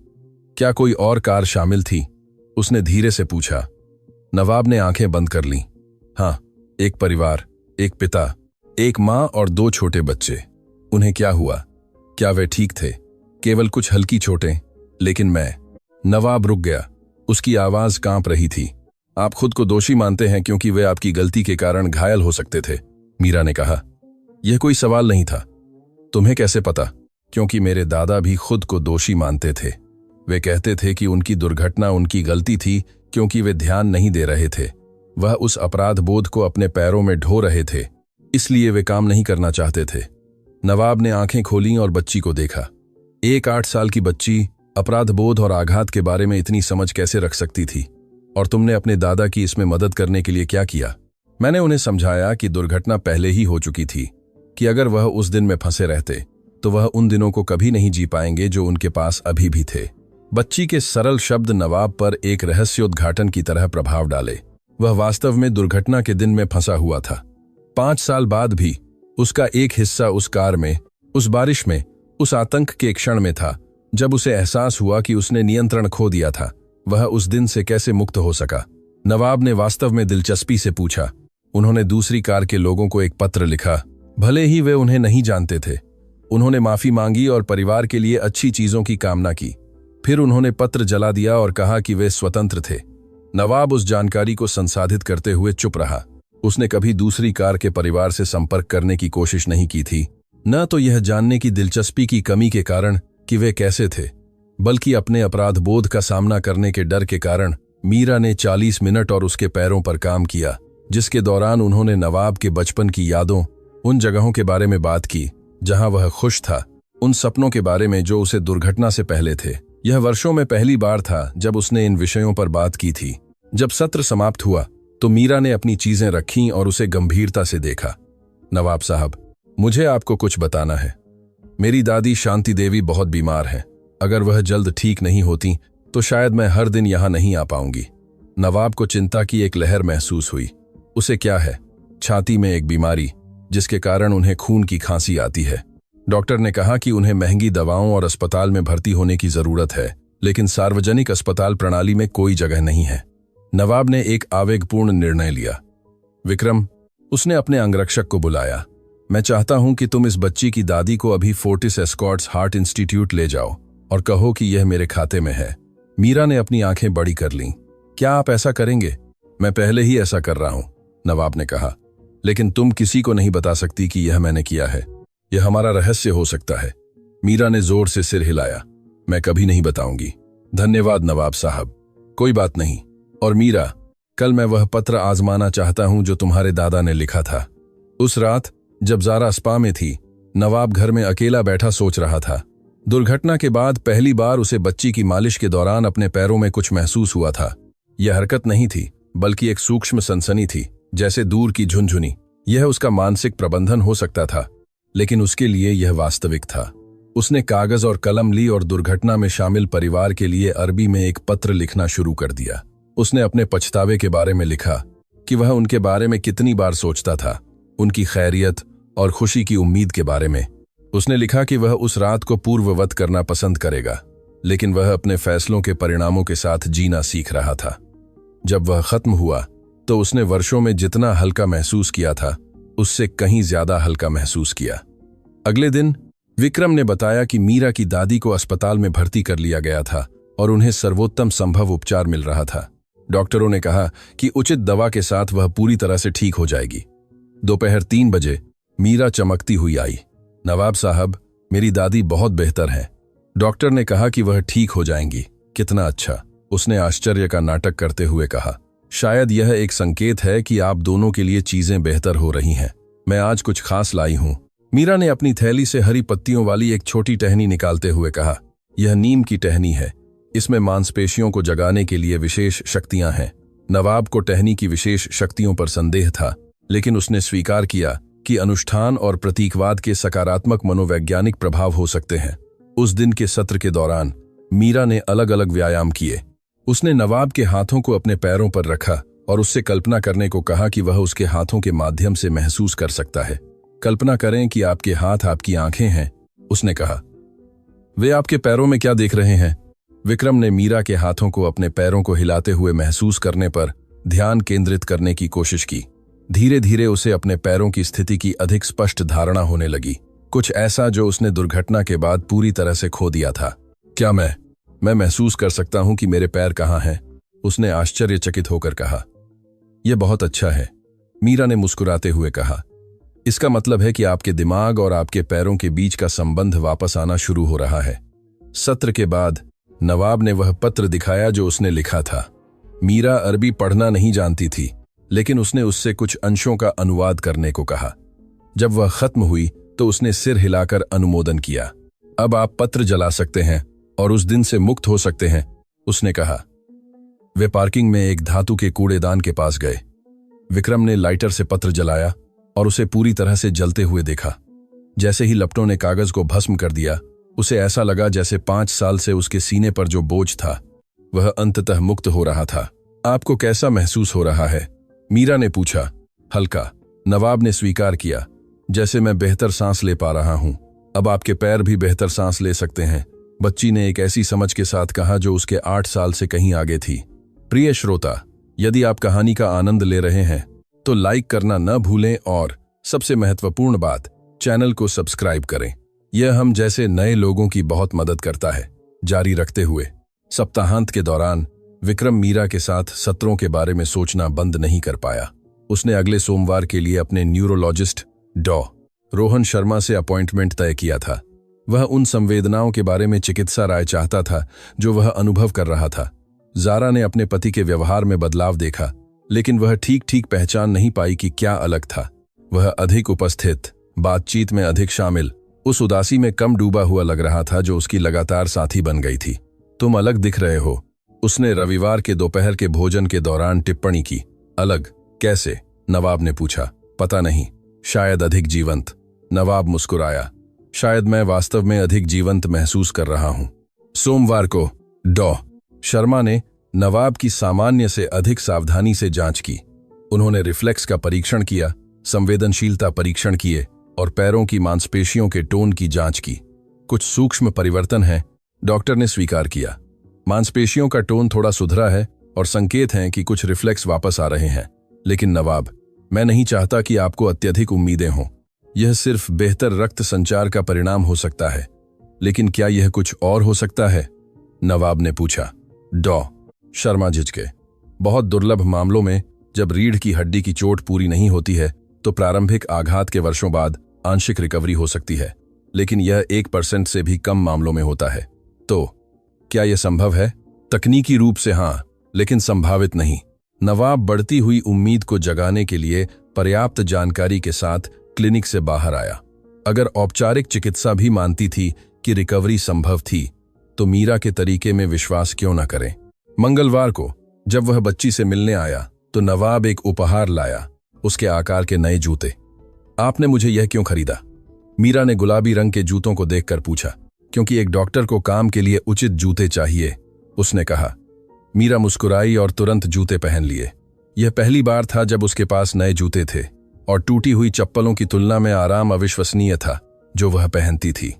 क्या कोई और कार शामिल थी? उसने धीरे से पूछा। नवाब ने आंखें बंद कर लीं। हाँ, एक परिवार, एक पिता, एक माँ और 2 छोटे बच्चे। उन्हें क्या हुआ? क्या वे ठीक थे? केवल कुछ हल्की चोटें। लेकिन मैं। नवाब रुक गया। उसकी आवाज कांप रही थी। आप खुद को दोषी मानते हैं क्योंकि वे आपकी गलती के कारण घायल हो सकते थे, मीरा ने कहा। यह कोई सवाल नहीं था। तुम्हें कैसे पता? क्योंकि मेरे दादा भी खुद को दोषी मानते थे। वे कहते थे कि उनकी दुर्घटना उनकी गलती थी क्योंकि वे ध्यान नहीं दे रहे थे। वह उस अपराध बोध को अपने पैरों में ढो रहे थे, इसलिए वे काम नहीं करना चाहते थे। नवाब ने आंखें खोलीं और बच्ची को देखा। एक 8 साल की बच्ची अपराध बोध और आघात के बारे में इतनी समझ कैसे रख सकती थी? और तुमने अपने दादा की इसमें मदद करने के लिए क्या किया? मैंने उन्हें समझाया कि दुर्घटना पहले ही हो चुकी थी, कि अगर वह उस दिन में फंसे रहते तो वह उन दिनों को कभी नहीं जी पाएंगे जो उनके पास अभी भी थे। बच्ची के सरल शब्द नवाब पर एक रहस्योद्घाटन की तरह प्रभाव डाले। वह वास्तव में दुर्घटना के दिन में फंसा हुआ था। 5 साल बाद भी उसका एक हिस्सा उस कार में, उस बारिश में, उस आतंक के क्षण में था जब उसे एहसास हुआ कि उसने नियंत्रण खो दिया था। वह उस दिन से कैसे मुक्त हो सका? नवाब ने वास्तव में दिलचस्पी से पूछा। उन्होंने दूसरी कार के लोगों को एक पत्र लिखा, भले ही वे उन्हें नहीं जानते थे। उन्होंने माफी मांगी और परिवार के लिए अच्छी चीजों की कामना की। फिर उन्होंने पत्र जला दिया और कहा कि वे स्वतंत्र थे। नवाब उस जानकारी को संसाधित करते हुए चुप रहा। उसने कभी दूसरी कार के परिवार से संपर्क करने की कोशिश नहीं की थी, न तो यह जानने की दिलचस्पी की कमी के कारण कि वे कैसे थे, बल्कि अपने अपराध बोध का सामना करने के डर के कारण। मीरा ने 40 मिनट और उसके पैरों पर काम किया, जिसके दौरान उन्होंने नवाब के बचपन की यादों, उन जगहों के बारे में बात की जहां वह खुश था, उन सपनों के बारे में जो उसे दुर्घटना से पहले थे। यह वर्षों में पहली बार था जब उसने इन विषयों पर बात की थी। जब सत्र समाप्त हुआ तो मीरा ने अपनी चीजें रखीं और उसे गंभीरता से देखा। नवाब साहब, मुझे आपको कुछ बताना है। मेरी दादी शांति देवी बहुत बीमार हैं। अगर वह जल्द ठीक नहीं होती तो शायद मैं हर दिन यहां नहीं आ पाऊंगी। नवाब को चिंता की एक लहर महसूस हुई। उसे क्या है? छाती में एक बीमारी, जिसके कारण उन्हें खून की खांसी आती है। डॉक्टर ने कहा कि उन्हें महंगी दवाओं और अस्पताल में भर्ती होने की जरूरत है, लेकिन सार्वजनिक अस्पताल प्रणाली में कोई जगह नहीं है। नवाब ने एक आवेगपूर्ण निर्णय लिया। विक्रम, उसने अपने अंगरक्षक को बुलाया, मैं चाहता हूं कि तुम इस बच्ची की दादी को अभी फोर्टिस एस्कॉर्ट्स हार्ट इंस्टीट्यूट ले जाओ और कहो कि यह मेरे खाते में है। मीरा ने अपनी आंखें बड़ी कर लीं। क्या आप ऐसा करेंगे? मैं पहले ही ऐसा कर रहा हूं, नवाब ने कहा, लेकिन तुम किसी को नहीं बता सकती कि यह मैंने किया है। यह हमारा रहस्य हो सकता है। मीरा ने जोर से सिर हिलाया। मैं कभी नहीं बताऊंगी। धन्यवाद नवाब साहब। कोई बात नहीं। और मीरा, कल मैं वह पत्र आजमाना चाहता हूं जो तुम्हारे दादा ने लिखा था। उस रात जब जारा स्पा में थी, नवाब घर में अकेला बैठा सोच रहा था। दुर्घटना के बाद पहली बार उसे बच्ची की मालिश के दौरान अपने पैरों में कुछ महसूस हुआ था। यह हरकत नहीं थी, बल्कि एक सूक्ष्म सनसनी थी, जैसे दूर की झुनझुनी। यह उसका मानसिक प्रबंधन हो सकता था, लेकिन उसके लिए यह वास्तविक था। उसने कागज और कलम ली और दुर्घटना में शामिल परिवार के लिए अरबी में एक पत्र लिखना शुरू कर दिया। उसने अपने पछतावे के बारे में लिखा कि वह उनके बारे में कितनी बार सोचता था, उनकी खैरियत और खुशी की उम्मीद के बारे में। उसने लिखा कि वह उस रात को पूर्ववत करना पसंद करेगा, लेकिन वह अपने फैसलों के परिणामों के साथ जीना सीख रहा था। जब वह खत्म हुआ तो उसने वर्षों में जितना हल्का महसूस किया था, उससे कहीं ज्यादा हल्का महसूस किया। अगले दिन विक्रम ने बताया कि मीरा की दादी को अस्पताल में भर्ती कर लिया गया था और उन्हें सर्वोत्तम संभव उपचार मिल रहा था। डॉक्टरों ने कहा कि उचित दवा के साथ वह पूरी तरह से ठीक हो जाएगी। दोपहर 3 बजे मीरा चमकती हुई आई। नवाब साहब, मेरी दादी बहुत बेहतर है। डॉक्टर ने कहा कि वह ठीक हो जाएंगी। कितना अच्छा, उसने आश्चर्य का नाटक करते हुए कहा। शायद यह एक संकेत है कि आप दोनों के लिए चीजें बेहतर हो रही हैं। मैं आज कुछ खास लाई हूं। मीरा ने अपनी थैली से हरी पत्तियों वाली एक छोटी टहनी निकालते हुए कहा, यह नीम की टहनी है। इसमें मांसपेशियों को जगाने के लिए विशेष शक्तियां हैं। नवाब को टहनी की विशेष शक्तियों पर संदेह था, लेकिन उसने स्वीकार किया कि अनुष्ठान और प्रतीकवाद के सकारात्मक मनोवैज्ञानिक प्रभाव हो सकते हैं। उस दिन के सत्र के दौरान मीरा ने अलग अलग व्यायाम किए। उसने नवाब के हाथों को अपने पैरों पर रखा और उससे कल्पना करने को कहा कि वह उसके हाथों के माध्यम से महसूस कर सकता है। कल्पना करें कि आपके हाथ आपकी आंखें हैं, उसने कहा। वे आपके पैरों में क्या देख रहे हैं? विक्रम ने मीरा के हाथों को अपने पैरों को हिलाते हुए महसूस करने पर ध्यान केंद्रित करने की कोशिश की। धीरे धीरे उसे अपने पैरों की स्थिति की अधिक स्पष्ट धारणा होने लगी, कुछ ऐसा जो उसने दुर्घटना के बाद पूरी तरह से खो दिया था। क्या मैं महसूस कर सकता हूं कि मेरे पैर कहाँ हैं? उसने आश्चर्यचकित होकर कहा। यह बहुत अच्छा है, मीरा ने मुस्कुराते हुए कहा। इसका मतलब है कि आपके दिमाग और आपके पैरों के बीच का संबंध वापस आना शुरू हो रहा है। सत्र के बाद नवाब ने वह पत्र दिखाया जो उसने लिखा था। मीरा अरबी पढ़ना नहीं जानती थी, लेकिन उसने उससे कुछ अंशों का अनुवाद करने को कहा। जब वह खत्म हुई तो उसने सिर हिलाकर अनुमोदन किया। अब आप पत्र जला सकते हैं और उस दिन से मुक्त हो सकते हैं, उसने कहा। वे पार्किंग में एक धातु के कूड़ेदान के पास गए। विक्रम ने लाइटर से पत्र जलाया और उसे पूरी तरह से जलते हुए देखा। जैसे ही लपटों ने कागज को भस्म कर दिया, उसे ऐसा लगा जैसे 5 साल से उसके सीने पर जो बोझ था वह अंततः मुक्त हो रहा था। आपको कैसा महसूस हो रहा है? मीरा ने पूछा। हल्का, नवाब ने स्वीकार किया। जैसे मैं बेहतर सांस ले पा रहा हूं। अब आपके पैर भी बेहतर सांस ले सकते हैं, बच्ची ने एक ऐसी समझ के साथ कहा जो उसके 8 साल से कहीं आगे थी। प्रिय श्रोता, यदि आप कहानी का आनंद ले रहे हैं तो लाइक करना न भूलें और सबसे महत्वपूर्ण बात, चैनल को सब्सक्राइब करें। यह हम जैसे नए लोगों की बहुत मदद करता है। जारी रखते हुए सप्ताहांत के दौरान विक्रम मीरा के साथ सत्रों के बारे में सोचना बंद नहीं कर पाया। उसने अगले सोमवार के लिए अपने न्यूरोलॉजिस्ट डॉ. रोहन शर्मा से अपॉइंटमेंट तय किया था। वह उन संवेदनाओं के बारे में चिकित्सा राय चाहता था जो वह अनुभव कर रहा था। जारा ने अपने पति के व्यवहार में बदलाव देखा, लेकिन वह ठीक ठीक पहचान नहीं पाई कि क्या अलग था। वह अधिक उपस्थित, बातचीत में अधिक शामिल, उस उदासी में कम डूबा हुआ लग रहा था जो उसकी लगातार साथी बन गई थी। तुम अलग दिख रहे हो, उसने रविवार के दोपहर के भोजन के दौरान टिप्पणी की। अलग कैसे? नवाब ने पूछा। पता नहीं, शायद अधिक जीवंत। नवाब मुस्कुराया। शायद मैं वास्तव में अधिक जीवंत महसूस कर रहा हूं। सोमवार को डॉ. शर्मा ने नवाब की सामान्य से अधिक सावधानी से जांच की। उन्होंने रिफ्लेक्स का परीक्षण किया, संवेदनशीलता परीक्षण किए और पैरों की मांसपेशियों के टोन की जांच की। कुछ सूक्ष्म परिवर्तन हैं, डॉक्टर ने स्वीकार किया। मांसपेशियों का टोन थोड़ा सुधरा है और संकेत हैं कि कुछ रिफ्लेक्स वापस आ रहे हैं। लेकिन नवाब, मैं नहीं चाहता कि आपको अत्यधिक उम्मीदें हों। यह सिर्फ बेहतर रक्त संचार का परिणाम हो सकता है। लेकिन क्या यह कुछ और हो सकता है? नवाब ने पूछा। डॉ. शर्मा झिझके। बहुत दुर्लभ मामलों में जब रीढ़ की हड्डी की चोट पूरी नहीं होती है तो प्रारंभिक आघात के वर्षों बाद आंशिक रिकवरी हो सकती है, लेकिन यह 1% से भी कम मामलों में होता है। तो क्या यह संभव है? तकनीकी रूप से हाँ, लेकिन संभावित नहीं। नवाब बढ़ती हुई उम्मीद को जगाने के लिए पर्याप्त जानकारी के साथ क्लिनिक से बाहर आया। अगर औपचारिक चिकित्सा भी मानती थी कि रिकवरी संभव थी, तो मीरा के तरीके में विश्वास क्यों न करें? मंगलवार को जब वह बच्ची से मिलने आया तो नवाब एक उपहार लाया, उसके आकार के नए जूते। आपने मुझे यह क्यों खरीदा? मीरा ने गुलाबी रंग के जूतों को देखकर पूछा। क्योंकि एक डॉक्टर को काम के लिए उचित जूते चाहिए, उसने कहा। मीरा मुस्कुराई और तुरंत जूते पहन लिए। यह पहली बार था जब उसके पास नए जूते थे और टूटी हुई चप्पलों की तुलना में आराम अविश्वसनीय था जो वह पहनती थी।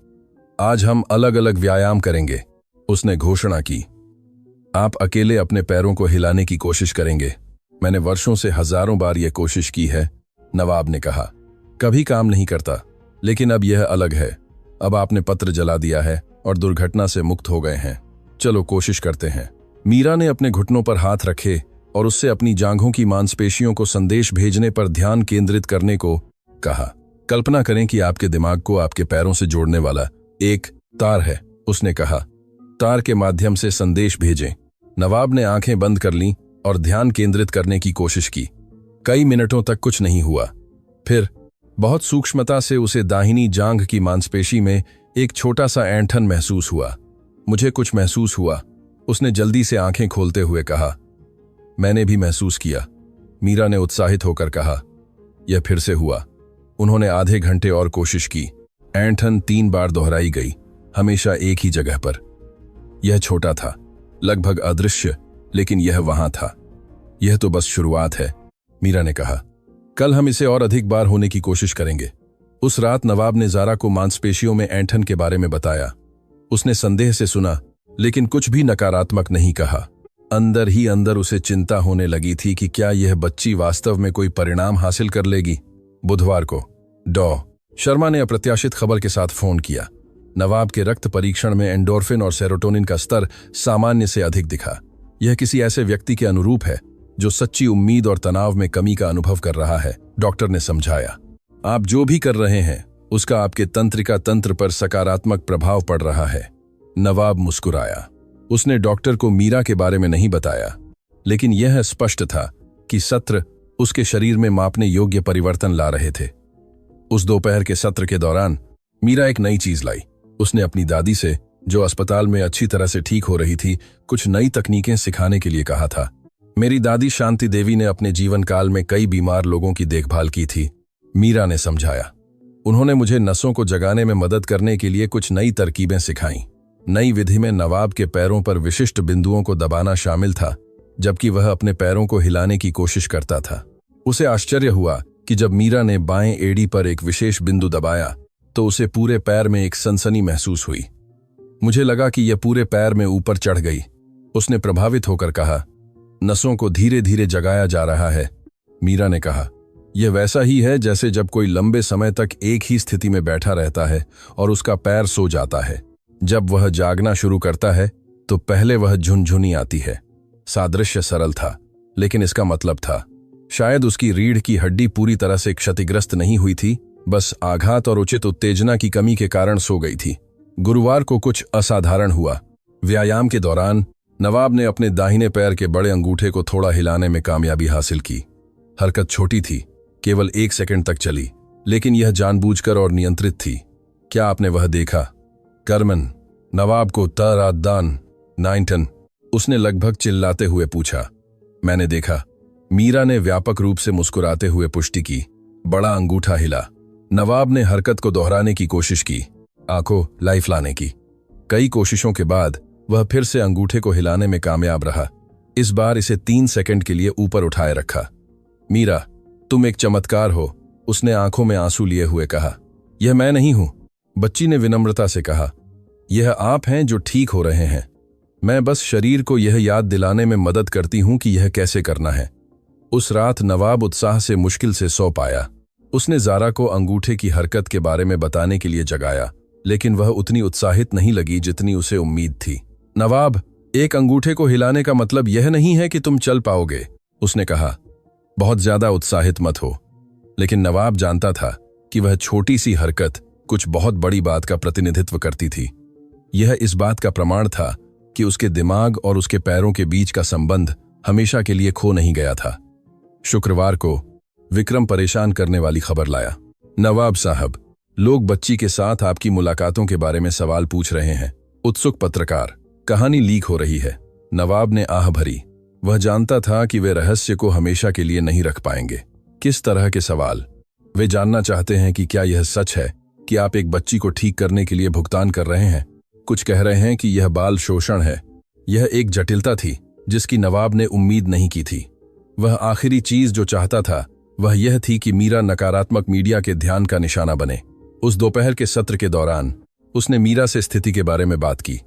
आज हम अलग अलग व्यायाम करेंगे, उसने घोषणा की। आप अकेले अपने पैरों को हिलाने की कोशिश करेंगे। मैंने वर्षों से हजारों बार यह कोशिश की है, नवाब ने कहा। कभी काम नहीं करता, लेकिन अब यह अलग है। अब आपने पत्र जला दिया है और दुर्घटना से मुक्त हो गए हैं। चलो कोशिश करते हैं। मीरा ने अपने घुटनों पर हाथ रखे और उससे अपनी जांघों की मांसपेशियों को संदेश भेजने पर ध्यान केंद्रित करने को कहा। कल्पना करें कि आपके दिमाग को आपके पैरों से जोड़ने वाला एक तार है, उसने कहा। तार के माध्यम से संदेश भेजें। नवाब ने आंखें बंद कर लीं और ध्यान केंद्रित करने की कोशिश की। कई मिनटों तक कुछ नहीं हुआ। फिर बहुत सूक्ष्मता से उसे दाहिनी जांघ की मांसपेशी में एक छोटा सा ऐंठन महसूस हुआ। मुझे कुछ महसूस हुआ, उसने जल्दी से आंखें खोलते हुए कहा। मैंने भी महसूस किया, मीरा ने उत्साहित होकर कहा। यह फिर से हुआ। उन्होंने आधे घंटे और कोशिश की। ऐंठन 3 बार दोहराई गई। हमेशा एक ही जगह पर। यह छोटा था, लगभग अदृश्य, लेकिन यह वहां था। यह तो बस शुरुआत है, मीरा ने कहा। कल हम इसे और अधिक बार होने की कोशिश करेंगे। उस रात नवाब ने ज़ारा को मांसपेशियों में ऐंठन के बारे में बताया। उसने संदेह से सुना, लेकिन कुछ भी नकारात्मक नहीं कहा। अंदर ही अंदर उसे चिंता होने लगी थी कि क्या यह बच्ची वास्तव में कोई परिणाम हासिल कर लेगी। बुधवार को डॉ शर्मा ने अप्रत्याशित खबर के साथ फोन किया। नवाब के रक्त परीक्षण में एंडोर्फिन और सेरोटोनिन का स्तर सामान्य से अधिक दिखा। यह किसी ऐसे व्यक्ति के अनुरूप है जो सच्ची उम्मीद और तनाव में कमी का अनुभव कर रहा है, डॉक्टर ने समझाया। आप जो भी कर रहे हैं उसका आपके तंत्रिका तंत्र पर सकारात्मक प्रभाव पड़ रहा है। नवाब मुस्कुराया। उसने डॉक्टर को मीरा के बारे में नहीं बताया, लेकिन यह स्पष्ट था कि सत्र उसके शरीर में मापने योग्य परिवर्तन ला रहे थे। उस दोपहर के सत्र के दौरान मीरा एक नई चीज लाई। उसने अपनी दादी से, जो अस्पताल में अच्छी तरह से ठीक हो रही थी, कुछ नई तकनीकें सिखाने के लिए कहा था। मेरी दादी शांति देवी ने अपने जीवन काल में कई बीमार लोगों की देखभाल की थी, मीरा ने समझाया। उन्होंने मुझे नसों को जगाने में मदद करने के लिए कुछ नई तरकीबें सिखाईं। नई विधि में नवाब के पैरों पर विशिष्ट बिंदुओं को दबाना शामिल था, जबकि वह अपने पैरों को हिलाने की कोशिश करता था। उसे आश्चर्य हुआ कि जब मीरा ने बाएं एड़ी पर एक विशेष बिंदु दबाया तो उसे पूरे पैर में एक सनसनी महसूस हुई। मुझे लगा कि यह पूरे पैर में ऊपर चढ़ गई, उसने प्रभावित होकर कहा। नसों को धीरे धीरे जगाया जा रहा है, मीरा ने कहा। यह वैसा ही है जैसे जब कोई लंबे समय तक एक ही स्थिति में बैठा रहता है और उसका पैर सो जाता है। जब वह जागना शुरू करता है तो पहले वह झुनझुनी आती है। सादृश्य सरल था, लेकिन इसका मतलब था। शायद उसकी रीढ़ की हड्डी पूरी तरह से क्षतिग्रस्त नहीं हुई थी, बस आघात और उचित उत्तेजना की कमी के कारण सो गई थी। गुरुवार को कुछ असाधारण हुआ। व्यायाम के दौरान नवाब ने अपने दाहिने पैर के बड़े अंगूठे को थोड़ा हिलाने में कामयाबी हासिल की। हरकत छोटी थी, केवल 1 सेकंड तक चली, लेकिन यह जानबूझकर और नियंत्रित थी। क्या आपने वह देखा? करमन, नवाब को तरादान नाइंटन, उसने लगभग चिल्लाते हुए पूछा। मैंने देखा, मीरा ने व्यापक रूप से मुस्कुराते हुए पुष्टि की। बड़ा अंगूठा हिला। नवाब ने हरकत को दोहराने की कोशिश की, आंखों लाइफ लाने की। कई कोशिशों के बाद वह फिर से अंगूठे को हिलाने में कामयाब रहा। इस बार इसे 3 सेकंड के लिए ऊपर उठाए रखा। मीरा, तुम एक चमत्कार हो, उसने आंखों में आंसू लिए हुए कहा। यह मैं नहीं हूं, बच्ची ने विनम्रता से कहा। यह आप हैं जो ठीक हो रहे हैं। मैं बस शरीर को यह याद दिलाने में मदद करती हूं कि यह कैसे करना है। उस रात नवाब उत्साह से मुश्किल से सो पाया। उसने ज़ारा को अंगूठे की हरकत के बारे में बताने के लिए जगाया, लेकिन वह उतनी उत्साहित नहीं लगी जितनी उसे उम्मीद थी। नवाब, एक अंगूठे को हिलाने का मतलब यह नहीं है कि तुम चल पाओगे, उसने कहा। बहुत ज्यादा उत्साहित मत हो। लेकिन नवाब जानता था कि वह छोटी सी हरकत कुछ बहुत बड़ी बात का प्रतिनिधित्व करती थी। यह इस बात का प्रमाण था कि उसके दिमाग और उसके पैरों के बीच का संबंध हमेशा के लिए खो नहीं गया था। शुक्रवार को विक्रम परेशान करने वाली खबर लाया। नवाब साहब, लोग बच्ची के साथ आपकी मुलाकातों के बारे में सवाल पूछ रहे हैं। उत्सुक पत्रकार, कहानी लीक हो रही है। नवाब ने आह भरी। वह जानता था कि वे रहस्य को हमेशा के लिए नहीं रख पाएंगे। किस तरह के सवाल? वे जानना चाहते हैं कि क्या यह सच है कि आप एक बच्ची को ठीक करने के लिए भुगतान कर रहे हैं। कुछ कह रहे हैं कि यह बाल शोषण है। यह एक जटिलता थी जिसकी नवाब ने उम्मीद नहीं की थी। वह आखिरी चीज जो चाहता था वह यह थी कि मीरा नकारात्मक मीडिया के ध्यान का निशाना बने। उस दोपहर के सत्र के दौरान उसने मीरा से स्थिति के बारे में बात की।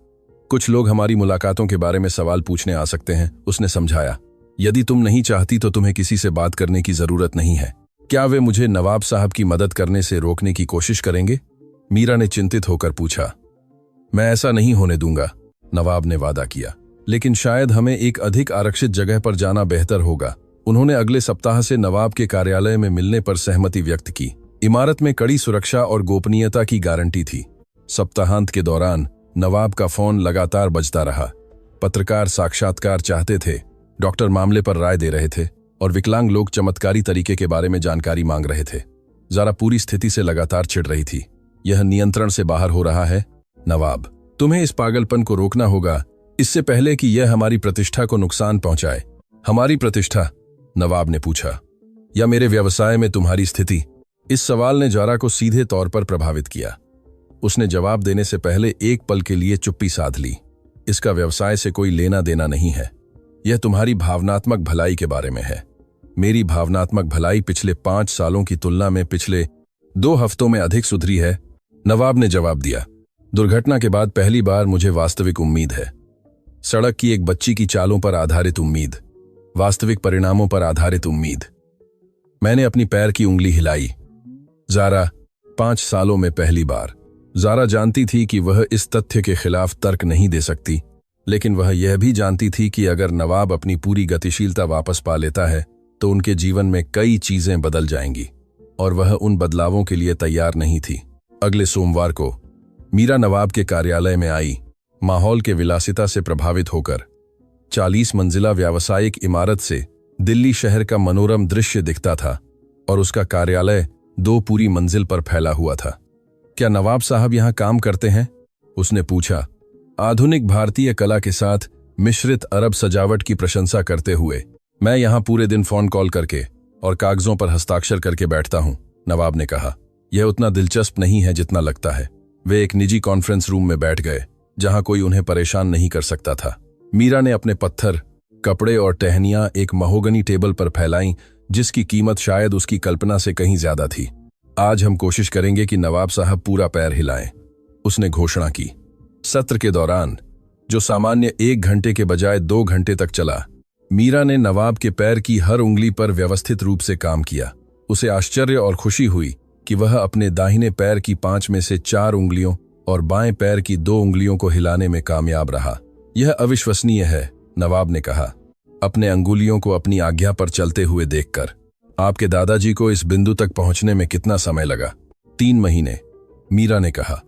कुछ लोग हमारी मुलाकातों के बारे में सवाल पूछने आ सकते हैं, उसने समझाया। यदि तुम नहीं चाहती तो तुम्हें किसी से बात करने की जरूरत नहीं है। क्या वे मुझे नवाब साहब की मदद करने से रोकने की कोशिश करेंगे? मीरा ने चिंतित होकर पूछा। मैं ऐसा नहीं होने दूंगा, नवाब ने वादा किया, लेकिन शायद हमें एक अधिक आरक्षित जगह पर जाना बेहतर होगा। उन्होंने अगले सप्ताह से नवाब के कार्यालय में मिलने पर सहमति व्यक्त की। इमारत में कड़ी सुरक्षा और गोपनीयता की गारंटी थी। सप्ताहांत के दौरान नवाब का फोन लगातार बजता रहा। पत्रकार साक्षात्कार चाहते थे, डॉक्टर मामले पर राय दे रहे थे और विकलांग लोग चमत्कारी तरीके के बारे में जानकारी मांग रहे थे। ज़ारा पूरी स्थिति से लगातार चिढ़ रही थी। यह नियंत्रण से बाहर हो रहा है। नवाब, तुम्हें इस पागलपन को रोकना होगा, इससे पहले कि यह हमारी प्रतिष्ठा को नुकसान पहुंचाए। हमारी प्रतिष्ठा? नवाब ने पूछा, या मेरे व्यवसाय में तुम्हारी स्थिति? इस सवाल ने ज़ारा को सीधे तौर पर प्रभावित किया। उसने जवाब देने से पहले एक पल के लिए चुप्पी साध ली। इसका व्यवसाय से कोई लेना देना नहीं है। यह तुम्हारी भावनात्मक भलाई के बारे में है। मेरी भावनात्मक भलाई पिछले 5 सालों की तुलना में पिछले 2 हफ्तों में अधिक सुधरी है, नवाब ने जवाब दिया। दुर्घटना के बाद पहली बार मुझे वास्तविक उम्मीद है। सड़क की एक बच्ची की चालों पर आधारित उम्मीद, वास्तविक परिणामों पर आधारित उम्मीद। मैंने अपनी पैर की उंगली हिलाई। ज़ारा 5 सालों में पहली बार। ज़ारा जानती थी कि वह इस तथ्य के खिलाफ तर्क नहीं दे सकती, लेकिन वह यह भी जानती थी कि अगर नवाब अपनी पूरी गतिशीलता वापस पा लेता है तो उनके जीवन में कई चीजें बदल जाएंगी, और वह उन बदलावों के लिए तैयार नहीं थी। अगले सोमवार को मीरा नवाब के कार्यालय में आई। माहौल के विलासिता से प्रभावित होकर 40 मंजिला व्यावसायिक इमारत से दिल्ली शहर का मनोरम दृश्य दिखता था, और उसका कार्यालय 2 पूरी मंजिल पर फैला हुआ था। क्या नवाब साहब यहाँ काम करते हैं? उसने पूछा, आधुनिक भारतीय कला के साथ मिश्रित अरब सजावट की प्रशंसा करते हुए। मैं यहाँ पूरे दिन फोन कॉल करके और कागजों पर हस्ताक्षर करके बैठता हूँ, नवाब ने कहा। यह उतना दिलचस्प नहीं है जितना लगता है। वे एक निजी कॉन्फ्रेंस रूम में बैठ गए जहाँ कोई उन्हें परेशान नहीं कर सकता था। मीरा ने अपने पत्थर, कपड़े और टहनियां एक महोगनी टेबल पर फैलाईं, जिसकी कीमत शायद उसकी कल्पना से कहीं ज्यादा थी। आज हम कोशिश करेंगे कि नवाब साहब पूरा पैर हिलाएं, उसने घोषणा की। सत्र के दौरान, जो सामान्य 1 घंटे के बजाय 2 घंटे तक चला, मीरा ने नवाब के पैर की हर उंगली पर व्यवस्थित रूप से काम किया। उसे आश्चर्य और खुशी हुई कि वह अपने दाहिने पैर की 5 में से 4 उंगलियों और बाएं पैर की 2 उंगलियों को हिलाने में कामयाब रहा। यह अविश्वसनीय है, नवाब ने कहा, अपने अंगुलियों को अपनी आज्ञा पर चलते हुए देखकर। आपके दादाजी को इस बिंदु तक पहुंचने में कितना समय लगा? 3 महीने, मीरा ने कहा।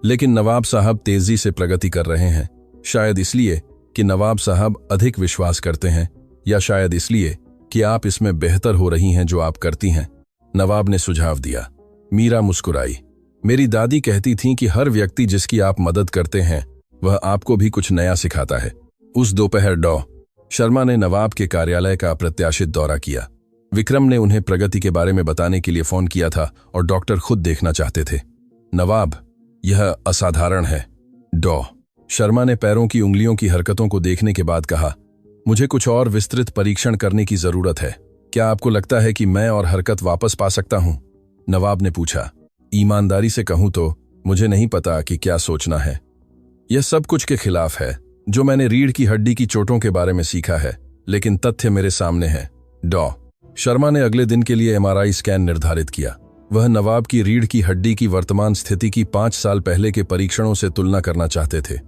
लेकिन नवाब साहब तेजी से प्रगति कर रहे हैं। शायद इसलिए कि नवाब साहब अधिक विश्वास करते हैं, या शायद इसलिए कि आप इसमें बेहतर हो रही हैं जो आप करती हैं, नवाब ने सुझाव दिया। मीरा मुस्कुराई। मेरी दादी कहती थीं कि हर व्यक्ति जिसकी आप मदद करते हैं वह आपको भी कुछ नया सिखाता है। उस दोपहर डॉ. शर्मा ने नवाब के कार्यालय का अप्रत्याशित दौरा किया। विक्रम ने उन्हें प्रगति के बारे में बताने के लिए फोन किया था और डॉक्टर खुद देखना चाहते थे। नवाब, यह असाधारण है, डॉ. शर्मा ने पैरों की उंगलियों की हरकतों को देखने के बाद कहा। मुझे कुछ और विस्तृत परीक्षण करने की जरूरत है। क्या आपको लगता है कि मैं और हरकत वापस पा सकता हूं? नवाब ने पूछा। ईमानदारी से कहूं तो मुझे नहीं पता कि क्या सोचना है। यह सब कुछ के खिलाफ है जो मैंने रीढ़ की हड्डी की चोटों के बारे में सीखा है, लेकिन तथ्य मेरे सामने है। डॉ. शर्मा ने अगले दिन के लिए MRI स्कैन निर्धारित किया। वह नवाब की रीढ़ की हड्डी की वर्तमान स्थिति की 5 साल पहले के परीक्षणों से तुलना करना चाहते थे।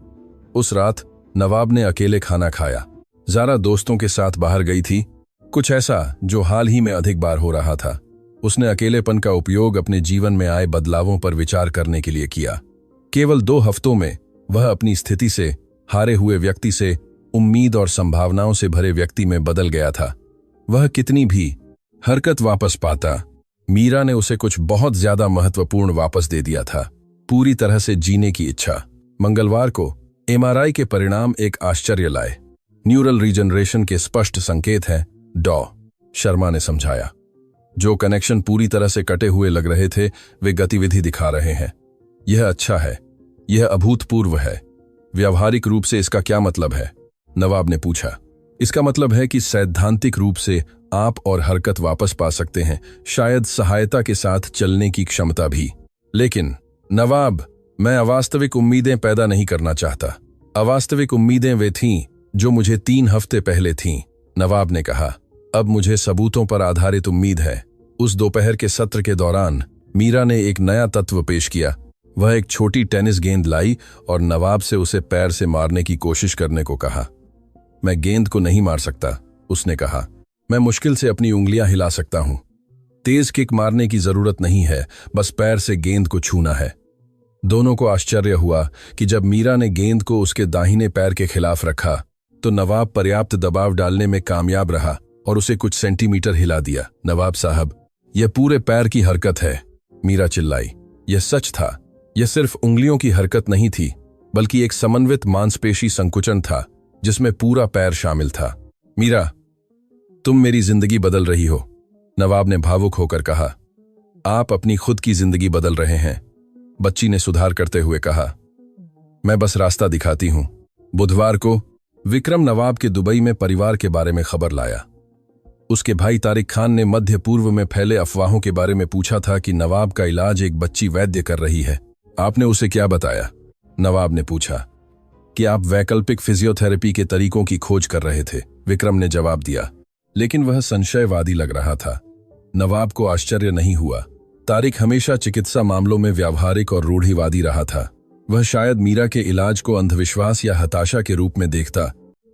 उस रात नवाब ने अकेले खाना खाया। ज़ारा दोस्तों के साथ बाहर गई थी, कुछ ऐसा जो हाल ही में अधिक बार हो रहा था। उसने अकेलेपन का उपयोग अपने जीवन में आए बदलावों पर विचार करने के लिए किया। केवल 2 हफ्तों में वह अपनी स्थिति से, हारे हुए व्यक्ति से, उम्मीद और संभावनाओं से भरे व्यक्ति में बदल गया था। वह कितनी भी हरकत वापस पाता, मीरा ने उसे कुछ बहुत ज्यादा महत्वपूर्ण वापस दे दिया था, पूरी तरह से जीने की इच्छा। मंगलवार को MRI के परिणाम एक आश्चर्य लाए। न्यूरल रीजनरेशन के स्पष्ट संकेत हैं, डॉ. शर्मा ने समझाया। जो कनेक्शन पूरी तरह से कटे हुए लग रहे थे वे गतिविधि दिखा रहे हैं। यह अच्छा है, यह अभूतपूर्व है। व्यावहारिक रूप से इसका क्या मतलब है? नवाब ने पूछा। इसका मतलब है कि सैद्धांतिक रूप से आप और हरकत वापस पा सकते हैं, शायद सहायता के साथ चलने की क्षमता भी। लेकिन नवाब, मैं अवास्तविक उम्मीदें पैदा नहीं करना चाहता। अवास्तविक उम्मीदें वे थीं जो मुझे 3 हफ्ते पहले थीं, नवाब ने कहा। अब मुझे सबूतों पर आधारित उम्मीद है। उस दोपहर के सत्र के दौरान मीरा ने एक नया तत्व पेश किया। वह एक छोटी टेनिस गेंद लाई और नवाब से उसे पैर से मारने की कोशिश करने को कहा। मैं गेंद को नहीं मार सकता, उसने कहा। मैं मुश्किल से अपनी उंगलियां हिला सकता हूं। तेज किक मारने की जरूरत नहीं है, बस पैर से गेंद को छूना है। दोनों को आश्चर्य हुआ कि जब मीरा ने गेंद को उसके दाहिने पैर के खिलाफ रखा तो नवाब पर्याप्त दबाव डालने में कामयाब रहा और उसे कुछ सेंटीमीटर हिला दिया। नवाब साहब, यह पूरे पैर की हरकत है, मीरा चिल्लाई। यह सच था। यह सिर्फ उंगलियों की हरकत नहीं थी, बल्कि एक समन्वित मांसपेशी संकुचन था जिसमें पूरा पैर शामिल था। मीरा, तुम मेरी जिंदगी बदल रही हो, नवाब ने भावुक होकर कहा। आप अपनी खुद की जिंदगी बदल रहे हैं। बच्ची ने सुधार करते हुए कहा। मैं बस रास्ता दिखाती हूं। बुधवार को विक्रम नवाब के दुबई में परिवार के बारे में खबर लाया। उसके भाई तारिक खान ने मध्य पूर्व में फैले अफवाहों के बारे में पूछा था कि नवाब का इलाज एक बच्ची वैद्य कर रही है। आपने उसे क्या बताया? नवाब ने पूछा। कि आप वैकल्पिक फिजियोथेरेपी के तरीकों की खोज कर रहे थे, विक्रम ने जवाब दिया, लेकिन वह संशयवादी लग रहा था। नवाब को आश्चर्य नहीं हुआ। तारिक हमेशा चिकित्सा मामलों में व्यावहारिक और रूढ़िवादी रहा था। वह शायद मीरा के इलाज को अंधविश्वास या हताशा के रूप में देखता,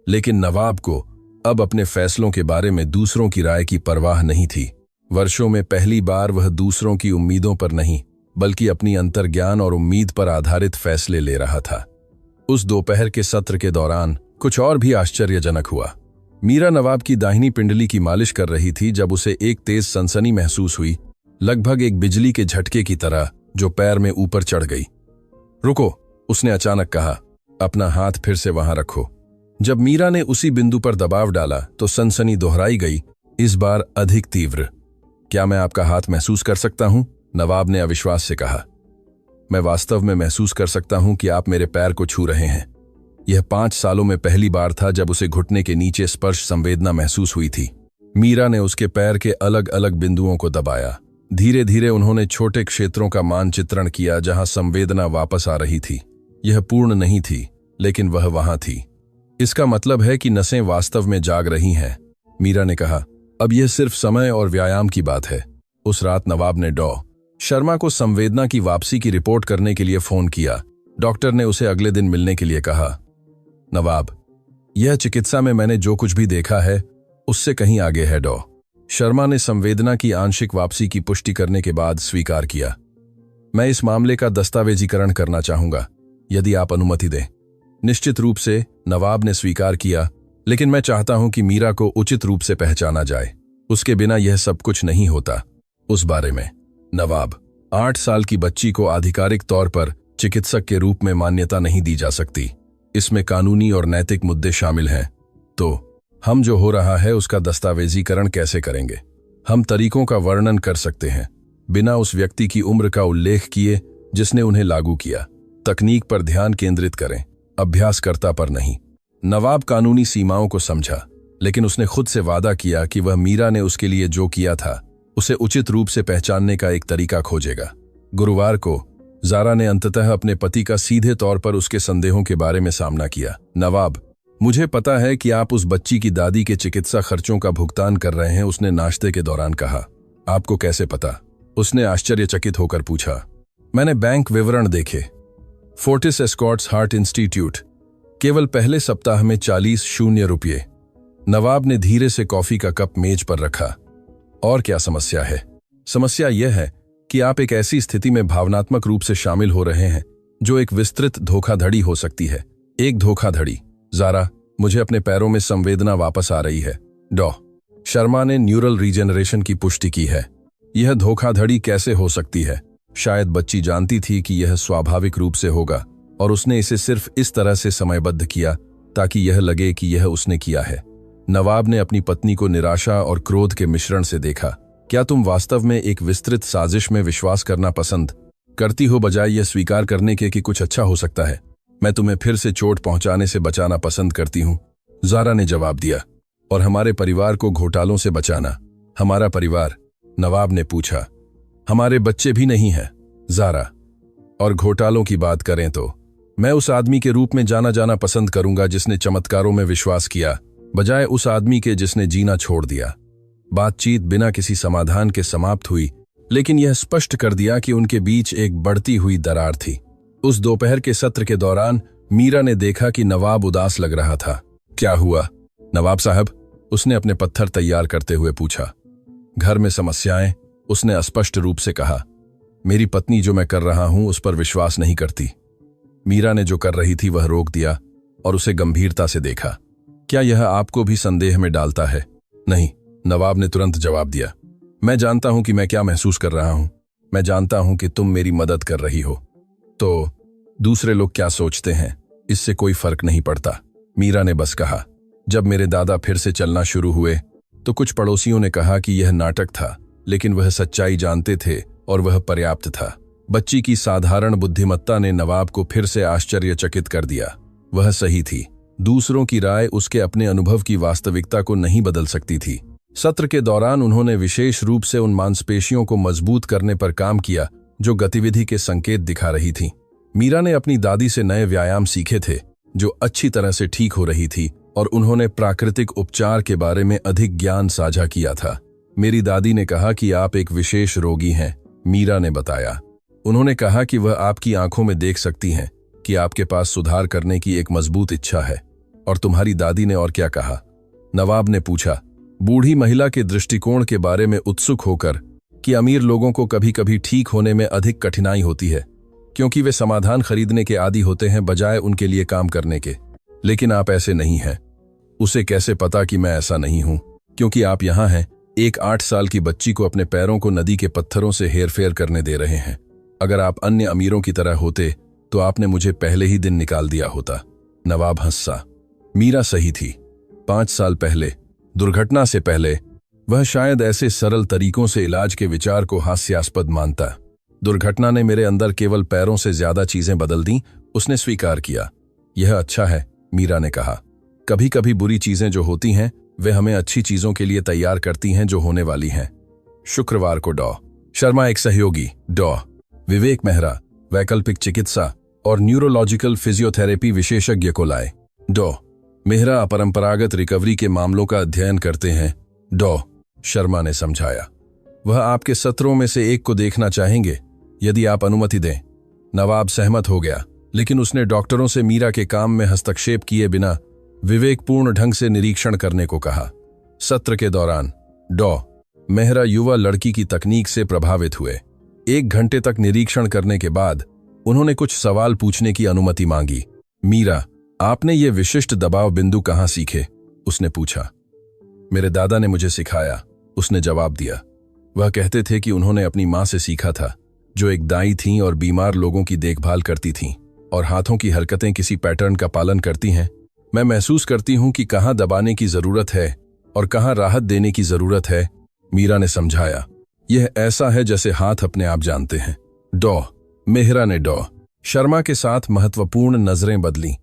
लेकिन नवाब को अब अपने फैसलों के बारे में दूसरों की राय की परवाह नहीं थी। वर्षों में पहली बार वह दूसरों की उम्मीदों पर नहीं, बल्कि अपनी अंतर्ज्ञान और उम्मीद पर आधारित फैसले ले रहा था। उस दोपहर के सत्र के दौरान कुछ और भी आश्चर्यजनक हुआ। मीरा नवाब की दाहिनी पिंडली की मालिश कर रही थी जब उसे एक तेज सनसनी महसूस हुई, लगभग एक बिजली के झटके की तरह जो पैर में ऊपर चढ़ गई। रुको, उसने अचानक कहा, अपना हाथ फिर से वहां रखो। जब मीरा ने उसी बिंदु पर दबाव डाला तो सनसनी दोहराई गई, इस बार अधिक तीव्र। क्या मैं आपका हाथ महसूस कर सकता हूं? नवाब ने अविश्वास से कहा। मैं वास्तव में महसूस कर सकता हूं कि आप मेरे पैर को छू रहे हैं। यह 5 सालों में पहली बार था जब उसे घुटने के नीचे स्पर्श संवेदना महसूस हुई थी। मीरा ने उसके पैर के अलग अलग बिंदुओं को दबाया। धीरे धीरे उन्होंने छोटे क्षेत्रों का मानचित्रण किया जहां संवेदना वापस आ रही थी। यह पूर्ण नहीं थी, लेकिन वह वहां थी। इसका मतलब है कि नसें वास्तव में जाग रही हैं, मीरा ने कहा। अब यह सिर्फ समय और व्यायाम की बात है। उस रात नवाब ने डॉ शर्मा को संवेदना की वापसी की रिपोर्ट करने के लिए फोन किया। डॉक्टर ने उसे अगले दिन मिलने के लिए कहा। नवाब, यह चिकित्सा में मैंने जो कुछ भी देखा है उससे कहीं आगे है। डॉ शर्मा ने संवेदना की आंशिक वापसी की पुष्टि करने के बाद स्वीकार किया। मैं इस मामले का दस्तावेजीकरण करना चाहूंगा, यदि आप अनुमति दें। निश्चित रूप से, नवाब ने स्वीकार किया, लेकिन मैं चाहता हूं कि मीरा को उचित रूप से पहचाना जाए। उसके बिना यह सब कुछ नहीं होता। उस बारे में नवाब, 8 साल की बच्ची को आधिकारिक तौर पर चिकित्सक के रूप में मान्यता नहीं दी जा सकती। इसमें कानूनी और नैतिक मुद्दे शामिल हैं। तो हम जो हो रहा है उसका दस्तावेजीकरण कैसे करेंगे? हम तरीकों का वर्णन कर सकते हैं, बिना उस व्यक्ति की उम्र का उल्लेख किए जिसने उन्हें लागू किया। तकनीक पर ध्यान केंद्रित करें, अभ्यासकर्ता पर नहीं। नवाब कानूनी सीमाओं को समझा, लेकिन उसने खुद से वादा किया कि वह मीरा ने उसके लिए जो किया था उसे उचित रूप से पहचानने का एक तरीका खोजेगा। गुरुवार को ज़ारा ने अंततः अपने पति का सीधे तौर पर उसके संदेहों के बारे में सामना किया। नवाब, मुझे पता है कि आप उस बच्ची की दादी के चिकित्सा खर्चों का भुगतान कर रहे हैं, उसने नाश्ते के दौरान कहा। आपको कैसे पता? उसने आश्चर्यचकित होकर पूछा। मैंने बैंक विवरण देखे। फोर्टिस एस्कॉर्ट्स हार्ट इंस्टीट्यूट, केवल पहले सप्ताह में 40,000 रुपये। नवाब ने धीरे से कॉफी का कप मेज पर रखा। और क्या समस्या है? समस्या यह है कि आप एक ऐसी स्थिति में भावनात्मक रूप से शामिल हो रहे हैं जो एक विस्तृत धोखाधड़ी हो सकती है। एक धोखाधड़ी। ज़ारा, मुझे अपने पैरों में संवेदना वापस आ रही है। डॉ शर्मा ने न्यूरल रीजनरेशन की पुष्टि की है। यह धोखाधड़ी कैसे हो सकती है? शायद बच्ची जानती थी कि यह स्वाभाविक रूप से होगा और उसने इसे सिर्फ इस तरह से समयबद्ध किया ताकि यह लगे कि यह उसने किया है। नवाब ने अपनी पत्नी को निराशा और क्रोध के मिश्रण से देखा। क्या तुम वास्तव में एक विस्तृत साजिश में विश्वास करना पसंद करती हो, बजाय यह स्वीकार करने के कि कुछ अच्छा हो सकता है? मैं तुम्हें फिर से चोट पहुंचाने से बचाना पसंद करती हूं, ज़ारा ने जवाब दिया। और हमारे परिवार को घोटालों से बचाना। हमारा परिवार? नवाब ने पूछा। हमारे बच्चे भी नहीं हैं, ज़ारा। और घोटालों की बात करें तो मैं उस आदमी के रूप में जाना पसंद करूंगा जिसने चमत्कारों में विश्वास किया, बजाय उस आदमी के जिसने जीना छोड़ दिया। बातचीत बिना किसी समाधान के समाप्त हुई, लेकिन यह स्पष्ट कर दिया कि उनके बीच एक बढ़ती हुई दरार थी। उस दोपहर के सत्र के दौरान मीरा ने देखा कि नवाब उदास लग रहा था। क्या हुआ नवाब साहब? उसने अपने पत्थर तैयार करते हुए पूछा। घर में समस्याएं, उसने स्पष्ट रूप से कहा। मेरी पत्नी जो मैं कर रहा हूं उस पर विश्वास नहीं करती। मीरा ने जो कर रही थी वह रोक दिया और उसे गंभीरता से देखा। क्या यह आपको भी संदेह में डालता है? नहीं, नवाब ने तुरंत जवाब दिया। मैं जानता हूं कि मैं क्या महसूस कर रहा हूं। मैं जानता हूं कि तुम मेरी मदद कर रही हो। तो दूसरे लोग क्या सोचते हैं, इससे कोई फर्क नहीं पड़ता, मीरा ने बस कहा। जब मेरे दादा फिर से चलना शुरू हुए तो कुछ पड़ोसियों ने कहा कि यह नाटक था, लेकिन वह सच्चाई जानते थे और वह पर्याप्त था। बच्ची की साधारण बुद्धिमत्ता ने नवाब को फिर से आश्चर्यचकित कर दिया। वह सही थी। दूसरों की राय उसके अपने अनुभव की वास्तविकता को नहीं बदल सकती थी। सत्र के दौरान उन्होंने विशेष रूप से उन मांसपेशियों को मजबूत करने पर काम किया जो गतिविधि के संकेत दिखा रही थीं। मीरा ने अपनी दादी से नए व्यायाम सीखे थे जो अच्छी तरह से ठीक हो रही थी, और उन्होंने प्राकृतिक उपचार के बारे में अधिक ज्ञान साझा किया था। मेरी दादी ने कहा कि आप एक विशेष रोगी हैं, मीरा ने बताया। उन्होंने कहा कि वह आपकी आंखों में देख सकती हैं कि आपके पास सुधार करने की एक मजबूत इच्छा है। और तुम्हारी दादी ने और क्या कहा? नवाब ने पूछा, बूढ़ी महिला के दृष्टिकोण के बारे में उत्सुक होकर कि अमीर लोगों को कभी कभी ठीक होने में अधिक कठिनाई होती है क्योंकि वे समाधान खरीदने के आदी होते हैं बजाय उनके लिए काम करने के। लेकिन आप ऐसे नहीं हैं। उसे कैसे पता कि मैं ऐसा नहीं हूं? क्योंकि आप यहां हैं, एक 8 साल की बच्ची को अपने पैरों को नदी के पत्थरों से हेरफेर करने दे रहे हैं। अगर आप अन्य अमीरों की तरह होते तो आपने मुझे पहले ही दिन निकाल दिया होता। नवाब हंसा। मीरा सही थी। 5 साल पहले, दुर्घटना से पहले, वह शायद ऐसे सरल तरीकों से इलाज के विचार को हास्यास्पद मानता। दुर्घटना ने मेरे अंदर केवल पैरों से ज्यादा चीजें बदल दी, उसने स्वीकार किया। यह अच्छा है, मीरा ने कहा। कभी कभी बुरी चीजें जो होती हैं वे हमें अच्छी चीजों के लिए तैयार करती हैं जो होने वाली हैं। शुक्रवार को डॉ शर्मा एक सहयोगी डॉ विवेक मेहरा वैकल्पिक चिकित्सा और न्यूरोलॉजिकल फिजियोथेरेपी विशेषज्ञ को लाए। डॉ मेहरा अपरंपरागत रिकवरी के मामलों का अध्ययन करते हैं, डॉ शर्मा ने समझाया। वह आपके सत्रों में से एक को देखना चाहेंगे यदि आप अनुमति दें। नवाब सहमत हो गया, लेकिन उसने डॉक्टरों से मीरा के काम में हस्तक्षेप किए बिना विवेकपूर्ण ढंग से निरीक्षण करने को कहा। सत्र के दौरान डॉ मेहरा युवा लड़की की तकनीक से प्रभावित हुए। 1 घंटे तक निरीक्षण करने के बाद उन्होंने कुछ सवाल पूछने की अनुमति मांगी। मीरा, आपने ये विशिष्ट दबाव बिंदु कहाँ सीखे? उसने पूछा। मेरे दादा ने मुझे सिखाया, उसने जवाब दिया। वह कहते थे कि उन्होंने अपनी माँ से सीखा था, जो एक दाई थीं और बीमार लोगों की देखभाल करती थीं, और हाथों की हरकतें किसी पैटर्न का पालन करती हैं। मैं महसूस करती हूं कि कहाँ दबाने की जरूरत है और कहाँ राहत देने की जरूरत है, मीरा ने समझाया। यह ऐसा है जैसे हाथ अपने आप जानते हैं। डॉ मेहरा ने डॉ शर्मा के साथ महत्वपूर्ण नजरें बदलीं।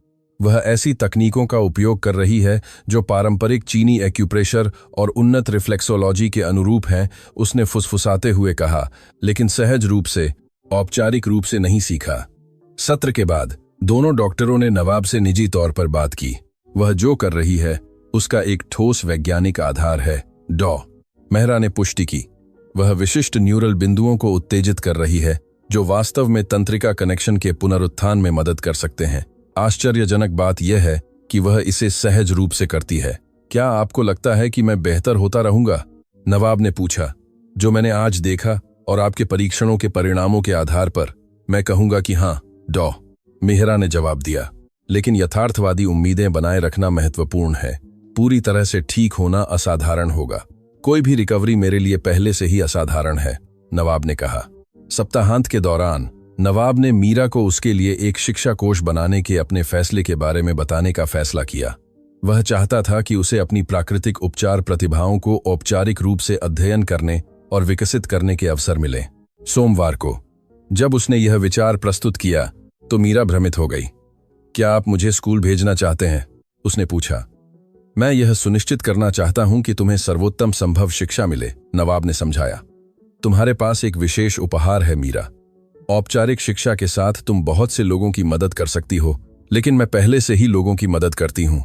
वह ऐसी तकनीकों का उपयोग कर रही है जो पारंपरिक चीनी एक्यूप्रेशर और उन्नत रिफ्लेक्सोलॉजी के अनुरूप हैं, उसने फुसफुसाते हुए कहा, लेकिन सहज रूप से, औपचारिक रूप से नहीं सीखा। सत्र के बाद दोनों डॉक्टरों ने नवाब से निजी तौर पर बात की। वह जो कर रही है उसका एक ठोस वैज्ञानिक आधार है, डॉ मेहरा ने पुष्टि की। वह विशिष्ट न्यूरल बिंदुओं को उत्तेजित कर रही है जो वास्तव में तंत्रिका कनेक्शन के पुनरुत्थान में मदद कर सकते हैं। आश्चर्यजनक बात यह है कि वह इसे सहज रूप से करती है। क्या आपको लगता है कि मैं बेहतर होता रहूंगा? नवाब ने पूछा। जो मैंने आज देखा और आपके परीक्षणों के परिणामों के आधार पर मैं कहूंगा कि हाँ, डॉ मेहरा ने जवाब दिया। लेकिन यथार्थवादी उम्मीदें बनाए रखना महत्वपूर्ण है। पूरी तरह से ठीक होना असाधारण होगा। कोई भी रिकवरी मेरे लिए पहले से ही असाधारण है, नवाब ने कहा। सप्ताहांत के दौरान नवाब ने मीरा को उसके लिए एक शिक्षा कोश बनाने के अपने फैसले के बारे में बताने का फैसला किया। वह चाहता था कि उसे अपनी प्राकृतिक उपचार प्रतिभाओं को औपचारिक रूप से अध्ययन करने और विकसित करने के अवसर मिले। सोमवार को जब उसने यह विचार प्रस्तुत किया तो मीरा भ्रमित हो गई। क्या आप मुझे स्कूल भेजना चाहते हैं? उसने पूछा। मैं यह सुनिश्चित करना चाहता हूं कि तुम्हें सर्वोत्तम संभव शिक्षा मिले, नवाब ने समझाया। तुम्हारे पास एक विशेष उपहार है मीरा। औपचारिक शिक्षा के साथ तुम बहुत से लोगों की मदद कर सकती हो, लेकिन मैं पहले से ही लोगों की मदद करती हूं,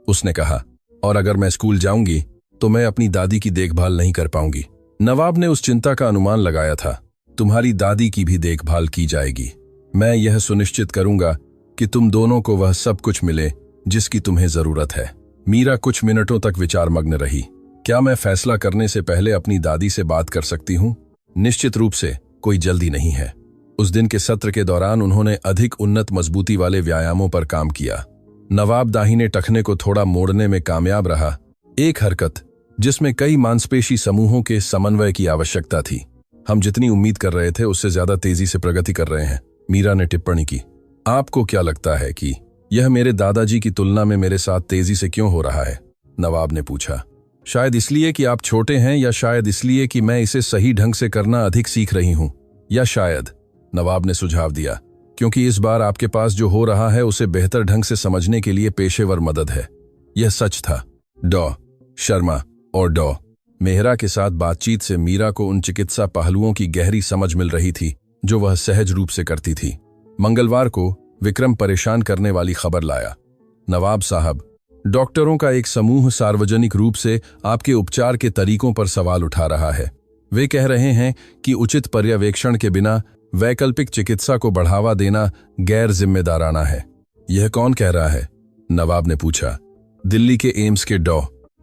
उसने कहा। और अगर मैं स्कूल जाऊंगी तो मैं अपनी दादी की देखभाल नहीं कर पाऊंगी। नवाब ने उस चिंता का अनुमान लगाया था। तुम्हारी दादी की भी देखभाल की जाएगी। मैं यह सुनिश्चित करूंगा कि तुम दोनों को वह सब कुछ मिले जिसकी तुम्हें जरूरत है। मीरा कुछ मिनटों तक विचारमग्न रही। क्या मैं फैसला करने से पहले अपनी दादी से बात कर सकती हूँ? निश्चित रूप से, कोई जल्दी नहीं है। उस दिन के सत्र के दौरान उन्होंने अधिक उन्नत मजबूती वाले व्यायामों पर काम किया। नवाब दाहिने टखने को थोड़ा मोड़ने में कामयाब रहा, एक हरकत जिसमें कई मांसपेशी समूहों के समन्वय की आवश्यकता थी। हम जितनी उम्मीद कर रहे थे उससे ज्यादा तेजी से प्रगति कर रहे हैं, मीरा ने टिप्पणी की। आपको क्या लगता है कि यह मेरे दादाजी की तुलना में मेरे साथ तेजी से क्यों हो रहा है? नवाब ने पूछा। शायद इसलिए कि आप छोटे हैं, या शायद इसलिए कि मैं इसे सही ढंग से करना अधिक सीख रही हूं, या शायद नवाब ने सुझाव दिया, क्योंकि इस बार आपके पास जो हो रहा है उसे बेहतर ढंग से समझने के लिए पेशेवर मदद है। यह सच था। डॉ. शर्मा और डॉ. मेहरा के साथ बातचीत से मीरा को उन चिकित्सा पहलुओं की गहरी समझ मिल रही थी जो वह सहज रूप से करती थी। मंगलवार को विक्रम परेशान करने वाली खबर लाया। नवाब साहब, डॉक्टरों का एक समूह सार्वजनिक रूप से आपके उपचार के तरीकों पर सवाल उठा रहा है। वे कह रहे हैं कि उचित पर्यवेक्षण के बिना वैकल्पिक चिकित्सा को बढ़ावा देना गैर जिम्मेदाराना है। यह कौन कह रहा है? नवाब ने पूछा। दिल्ली के एम्स के डॉ.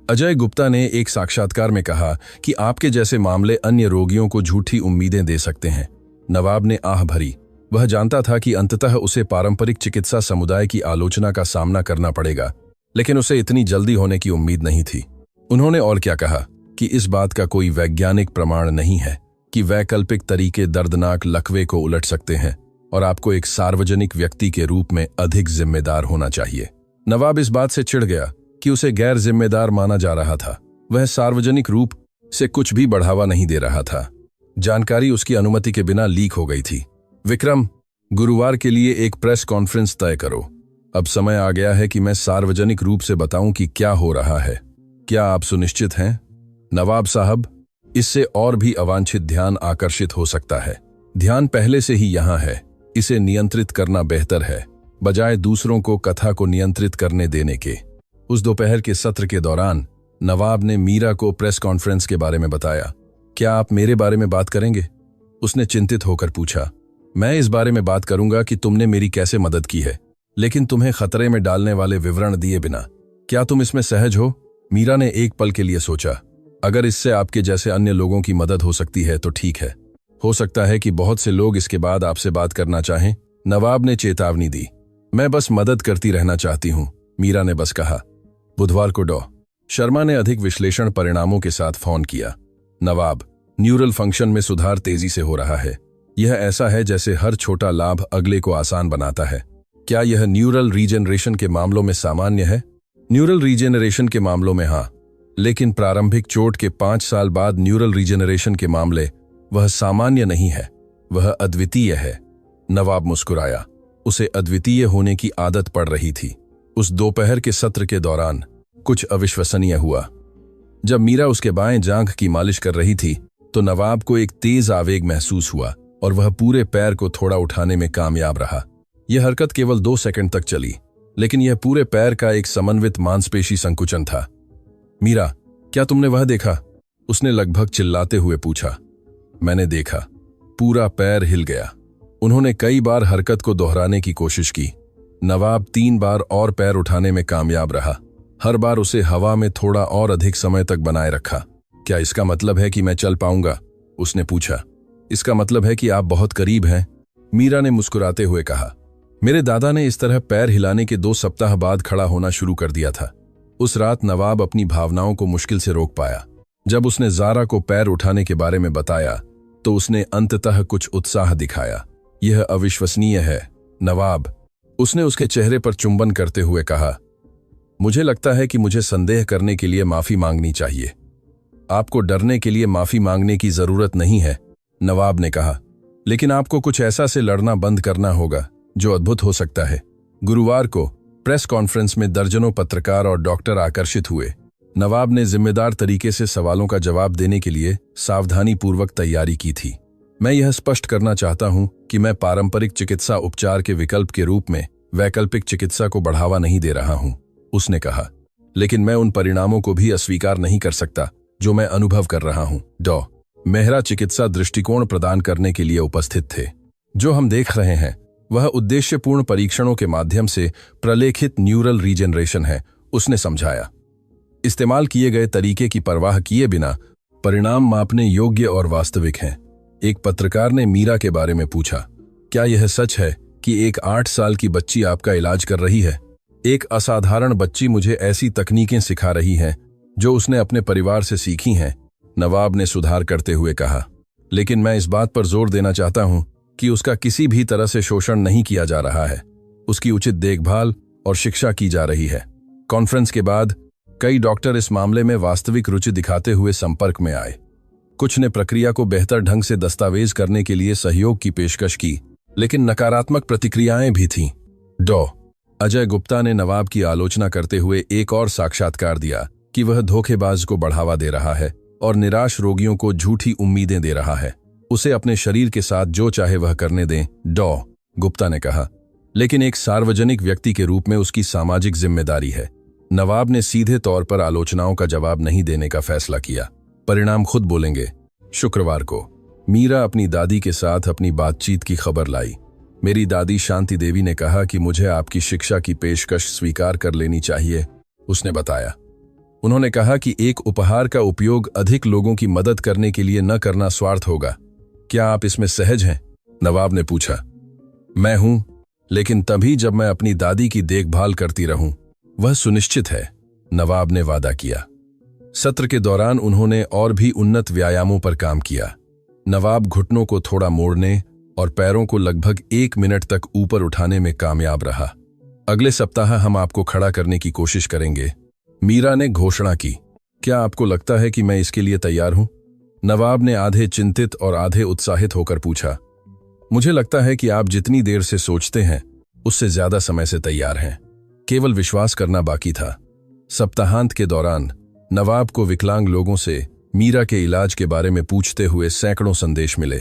अजय गुप्ता ने एक साक्षात्कार में कहा कि आपके जैसे मामले अन्य रोगियों को झूठी उम्मीदें दे सकते हैं। नवाब ने आह भरी। वह जानता था कि अंततः उसे पारंपरिक चिकित्सा समुदाय की आलोचना का सामना करना पड़ेगा, लेकिन उसे इतनी जल्दी होने की उम्मीद नहीं थी। उन्होंने और क्या कहा कि इस बात का कोई वैज्ञानिक प्रमाण नहीं है कि वैकल्पिक तरीके दर्दनाक लकवे को उलट सकते हैं और आपको एक सार्वजनिक व्यक्ति के रूप में अधिक जिम्मेदार होना चाहिए। नवाब इस बात से चिढ़ गया कि उसे गैर जिम्मेदार माना जा रहा था। वह सार्वजनिक रूप से कुछ भी बढ़ावा नहीं दे रहा था। जानकारी उसकी अनुमति के बिना लीक हो गई थी। विक्रम, गुरुवार के लिए एक प्रेस कॉन्फ्रेंस तय करो। अब समय आ गया है कि मैं सार्वजनिक रूप से बताऊं कि क्या हो रहा है। क्या आप सुनिश्चित हैं? नवाब साहब, इससे और भी अवांछित ध्यान आकर्षित हो सकता है। ध्यान पहले से ही यहां है। इसे नियंत्रित करना बेहतर है, बजाय दूसरों को कथा को नियंत्रित करने देने के। उस दोपहर के सत्र के दौरान नवाब ने मीरा को प्रेस कॉन्फ्रेंस के बारे में बताया। क्या आप मेरे बारे में बात करेंगे? उसने चिंतित होकर पूछा। मैं इस बारे में बात करूंगा कि तुमने मेरी कैसे मदद की है, लेकिन तुम्हें खतरे में डालने वाले विवरण दिए बिना। क्या तुम इसमें सहज हो? मीरा ने एक पल के लिए सोचा। अगर इससे आपके जैसे अन्य लोगों की मदद हो सकती है तो ठीक है। हो सकता है कि बहुत से लोग इसके बाद आपसे बात करना चाहें। नवाब ने चेतावनी दी। मैं बस मदद करती रहना चाहती हूं, मीरा ने बस कहा। बुधवार को डॉ. शर्मा ने अधिक विश्लेषण परिणामों के साथ फोन किया। नवाब, न्यूरल फंक्शन में सुधार तेजी से हो रहा है। यह ऐसा है जैसे हर छोटा लाभ अगले को आसान बनाता है। क्या यह न्यूरल रीजेनरेशन के मामलों में सामान्य है? न्यूरल रीजेनरेशन के मामलों में हाँ, लेकिन प्रारंभिक चोट के 5 साल बाद न्यूरल रीजेनरेशन के मामले, वह सामान्य नहीं है, वह अद्वितीय है। नवाब मुस्कुराया। उसे अद्वितीय होने की आदत पड़ रही थी। उस दोपहर के सत्र के दौरान कुछ अविश्वसनीय हुआ। जब मीरा उसके बाएं जांघ की मालिश कर रही थी तो नवाब को एक तेज आवेग महसूस हुआ और वह पूरे पैर को थोड़ा उठाने में कामयाब रहा। यह हरकत केवल 2 सेकंड तक चली, लेकिन यह पूरे पैर का एक समन्वित मांसपेशी संकुचन था। मीरा, क्या तुमने वह देखा? उसने लगभग चिल्लाते हुए पूछा। मैंने देखा। पूरा पैर हिल गया। उन्होंने कई बार हरकत को दोहराने की कोशिश की। नवाब 3 बार और पैर उठाने में कामयाब रहा। हर बार उसे हवा में थोड़ा और अधिक समय तक बनाए रखा। क्या इसका मतलब है कि मैं चल पाऊंगा? उसने पूछा। इसका मतलब है कि आप बहुत करीब हैं, मीरा ने मुस्कुराते हुए कहा। मेरे दादा ने इस तरह पैर हिलाने के 2 सप्ताह बाद खड़ा होना शुरू कर दिया था। उस रात नवाब अपनी भावनाओं को मुश्किल से रोक पाया। जब उसने ज़ारा को पैर उठाने के बारे में बताया तो उसने अंततः कुछ उत्साह दिखाया। यह अविश्वसनीय है, नवाब, उसने उसके चेहरे पर चुंबन करते हुए कहा। मुझे लगता है कि मुझे संदेह करने के लिए माफी मांगनी चाहिए। आपको डरने के लिए माफी मांगने की जरूरत नहीं है, नवाब ने कहा, लेकिन आपको कुछ ऐसा से लड़ना बंद करना होगा जो अद्भुत हो सकता है। गुरुवार को प्रेस कॉन्फ्रेंस में दर्जनों पत्रकार और डॉक्टर आकर्षित हुए। नवाब ने जिम्मेदार तरीके से सवालों का जवाब देने के लिए सावधानीपूर्वक तैयारी की थी। मैं यह स्पष्ट करना चाहता हूं कि मैं पारंपरिक चिकित्सा उपचार के विकल्प के रूप में वैकल्पिक चिकित्सा को बढ़ावा नहीं दे रहा हूं, उसने कहा, लेकिन मैं उन परिणामों को भी अस्वीकार नहीं कर सकता जो मैं अनुभव कर रहा हूं। डॉ. मेहरा चिकित्सा दृष्टिकोण प्रदान करने के लिए उपस्थित थे। जो हम देख रहे हैं वह उद्देश्यपूर्ण परीक्षणों के माध्यम से प्रलेखित न्यूरल रीजेनरेशन है, उसने समझाया। इस्तेमाल किए गए तरीके की परवाह किए बिना परिणाम मापने योग्य और वास्तविक हैं। एक पत्रकार ने मीरा के बारे में पूछा, क्या यह सच है कि एक 8 साल की बच्ची आपका इलाज कर रही है? एक असाधारण बच्ची मुझे ऐसी तकनीकें सिखा रही है जो उसने अपने परिवार से सीखी हैं, नवाब ने सुधार करते हुए कहा। लेकिन मैं इस बात पर जोर देना चाहता हूं कि उसका किसी भी तरह से शोषण नहीं किया जा रहा है। उसकी उचित देखभाल और शिक्षा की जा रही है। कॉन्फ्रेंस के बाद कई डॉक्टर इस मामले में वास्तविक रुचि दिखाते हुए संपर्क में आए। कुछ ने प्रक्रिया को बेहतर ढंग से दस्तावेज करने के लिए सहयोग की पेशकश की, लेकिन नकारात्मक प्रतिक्रियाएं भी थीं। डॉ. अजय गुप्ता ने नवाब की आलोचना करते हुए एक और साक्षात्कार दिया कि वह धोखेबाज को बढ़ावा दे रहा है और निराश रोगियों को झूठी उम्मीदें दे रहा है। उसे अपने शरीर के साथ जो चाहे वह करने दें, डॉ. गुप्ता ने कहा, लेकिन एक सार्वजनिक व्यक्ति के रूप में उसकी सामाजिक जिम्मेदारी है। नवाब ने सीधे तौर पर आलोचनाओं का जवाब नहीं देने का फैसला किया। परिणाम खुद बोलेंगे। शुक्रवार को मीरा अपनी दादी के साथ अपनी बातचीत की खबर लाई। मेरी दादी शांति देवी ने कहा कि मुझे आपकी शिक्षा की पेशकश स्वीकार कर लेनी चाहिए, उसने बताया। उन्होंने कहा कि एक उपहार का उपयोग अधिक लोगों की मदद करने के लिए न करना स्वार्थ होगा। क्या आप इसमें सहज हैं? नवाब ने पूछा। मैं हूं, लेकिन तभी जब मैं अपनी दादी की देखभाल करती रहूं, वह सुनिश्चित है, नवाब ने वादा किया। सत्र के दौरान उन्होंने और भी उन्नत व्यायामों पर काम किया। नवाब घुटनों को थोड़ा मोड़ने और पैरों को लगभग 1 मिनट तक ऊपर उठाने में कामयाब रहा। अगले सप्ताह हम आपको खड़ा करने की कोशिश करेंगे, मीरा ने घोषणा की। क्या आपको लगता है कि मैं इसके लिए तैयार हूं? नवाब ने आधे चिंतित और आधे उत्साहित होकर पूछा। मुझे लगता है कि आप जितनी देर से सोचते हैं उससे ज्यादा समय से तैयार हैं। केवल विश्वास करना बाकी था। सप्ताहांत के दौरान नवाब को विकलांग लोगों से मीरा के इलाज के बारे में पूछते हुए सैकड़ों संदेश मिले।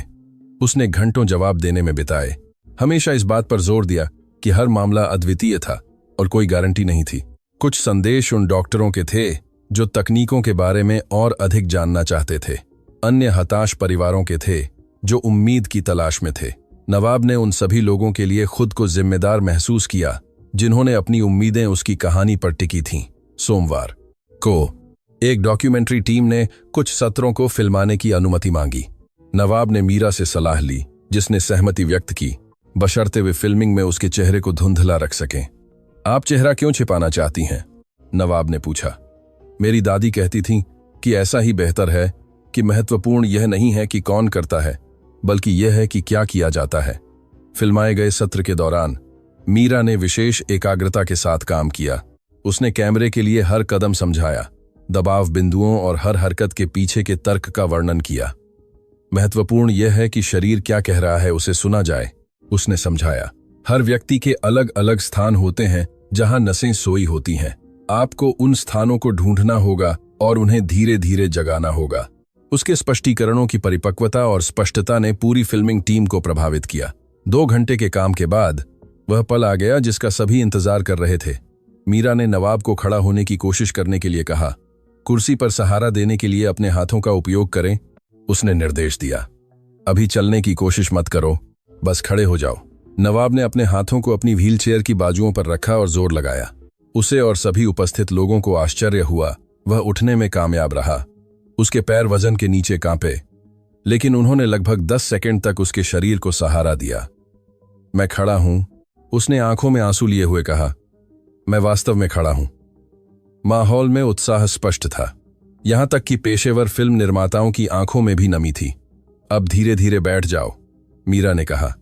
उसने घंटों जवाब देने में बिताए। हमेशा इस बात पर जोर दिया कि हर मामला अद्वितीय था और कोई गारंटी नहीं थी। कुछ संदेश उन डॉक्टरों के थे जो तकनीकों के बारे में और अधिक जानना चाहते थे। अन्य हताश परिवारों के थे जो उम्मीद की तलाश में थे। नवाब ने उन सभी लोगों के लिए खुद को जिम्मेदार महसूस किया जिन्होंने अपनी उम्मीदें उसकी कहानी पर टिकी थीं। सोमवार को एक डॉक्यूमेंट्री टीम ने कुछ सत्रों को फिल्माने की अनुमति मांगी। नवाब ने मीरा से सलाह ली, जिसने सहमति व्यक्त की, बशर्ते वे फिल्मिंग में उसके चेहरे को धुंधला रख सकें। आप चेहरा क्यों छिपाना चाहती हैं? नवाब ने पूछा। मेरी दादी कहती थीं कि ऐसा ही बेहतर है, कि महत्वपूर्ण यह नहीं है कि कौन करता है, बल्कि यह है कि क्या किया जाता है। फिल्माए गए सत्र के दौरान मीरा ने विशेष एकाग्रता के साथ काम किया। उसने कैमरे के लिए हर कदम समझाया, दबाव बिंदुओं और हर हरकत के पीछे के तर्क का वर्णन किया। महत्वपूर्ण यह है कि शरीर क्या कह रहा है उसे सुना जाए, उसने समझाया। हर व्यक्ति के अलग अलग स्थान होते हैं जहां नसें सोई होती हैं। आपको उन स्थानों को ढूंढना होगा और उन्हें धीरे धीरे जगाना होगा। उसके स्पष्टीकरणों की परिपक्वता और स्पष्टता ने पूरी फिल्मिंग टीम को प्रभावित किया। 2 घंटे के काम के बाद वह पल आ गया जिसका सभी इंतजार कर रहे थे। मीरा ने नवाब को खड़ा होने की कोशिश करने के लिए कहा। कुर्सी पर सहारा देने के लिए अपने हाथों का उपयोग करें, उसने निर्देश दिया। अभी चलने की कोशिश मत करो, बस खड़े हो जाओ। नवाब ने अपने हाथों को अपनी व्हीलचेयर की बाजुओं पर रखा और जोर लगाया। उसे और सभी उपस्थित लोगों को आश्चर्य हुआ। वह उठने में कामयाब रहा। उसके पैर वजन के नीचे कांपे, लेकिन उन्होंने लगभग 10 सेकंड तक उसके शरीर को सहारा दिया। मैं खड़ा हूं, उसने आंखों में आंसू लिए हुए कहा। मैं वास्तव में खड़ा हूं। माहौल में उत्साह स्पष्ट था, यहां तक कि पेशेवर फिल्म निर्माताओं की आंखों में भी नमी थी। अब धीरे धीरे बैठ जाओ, मीरा ने कहा।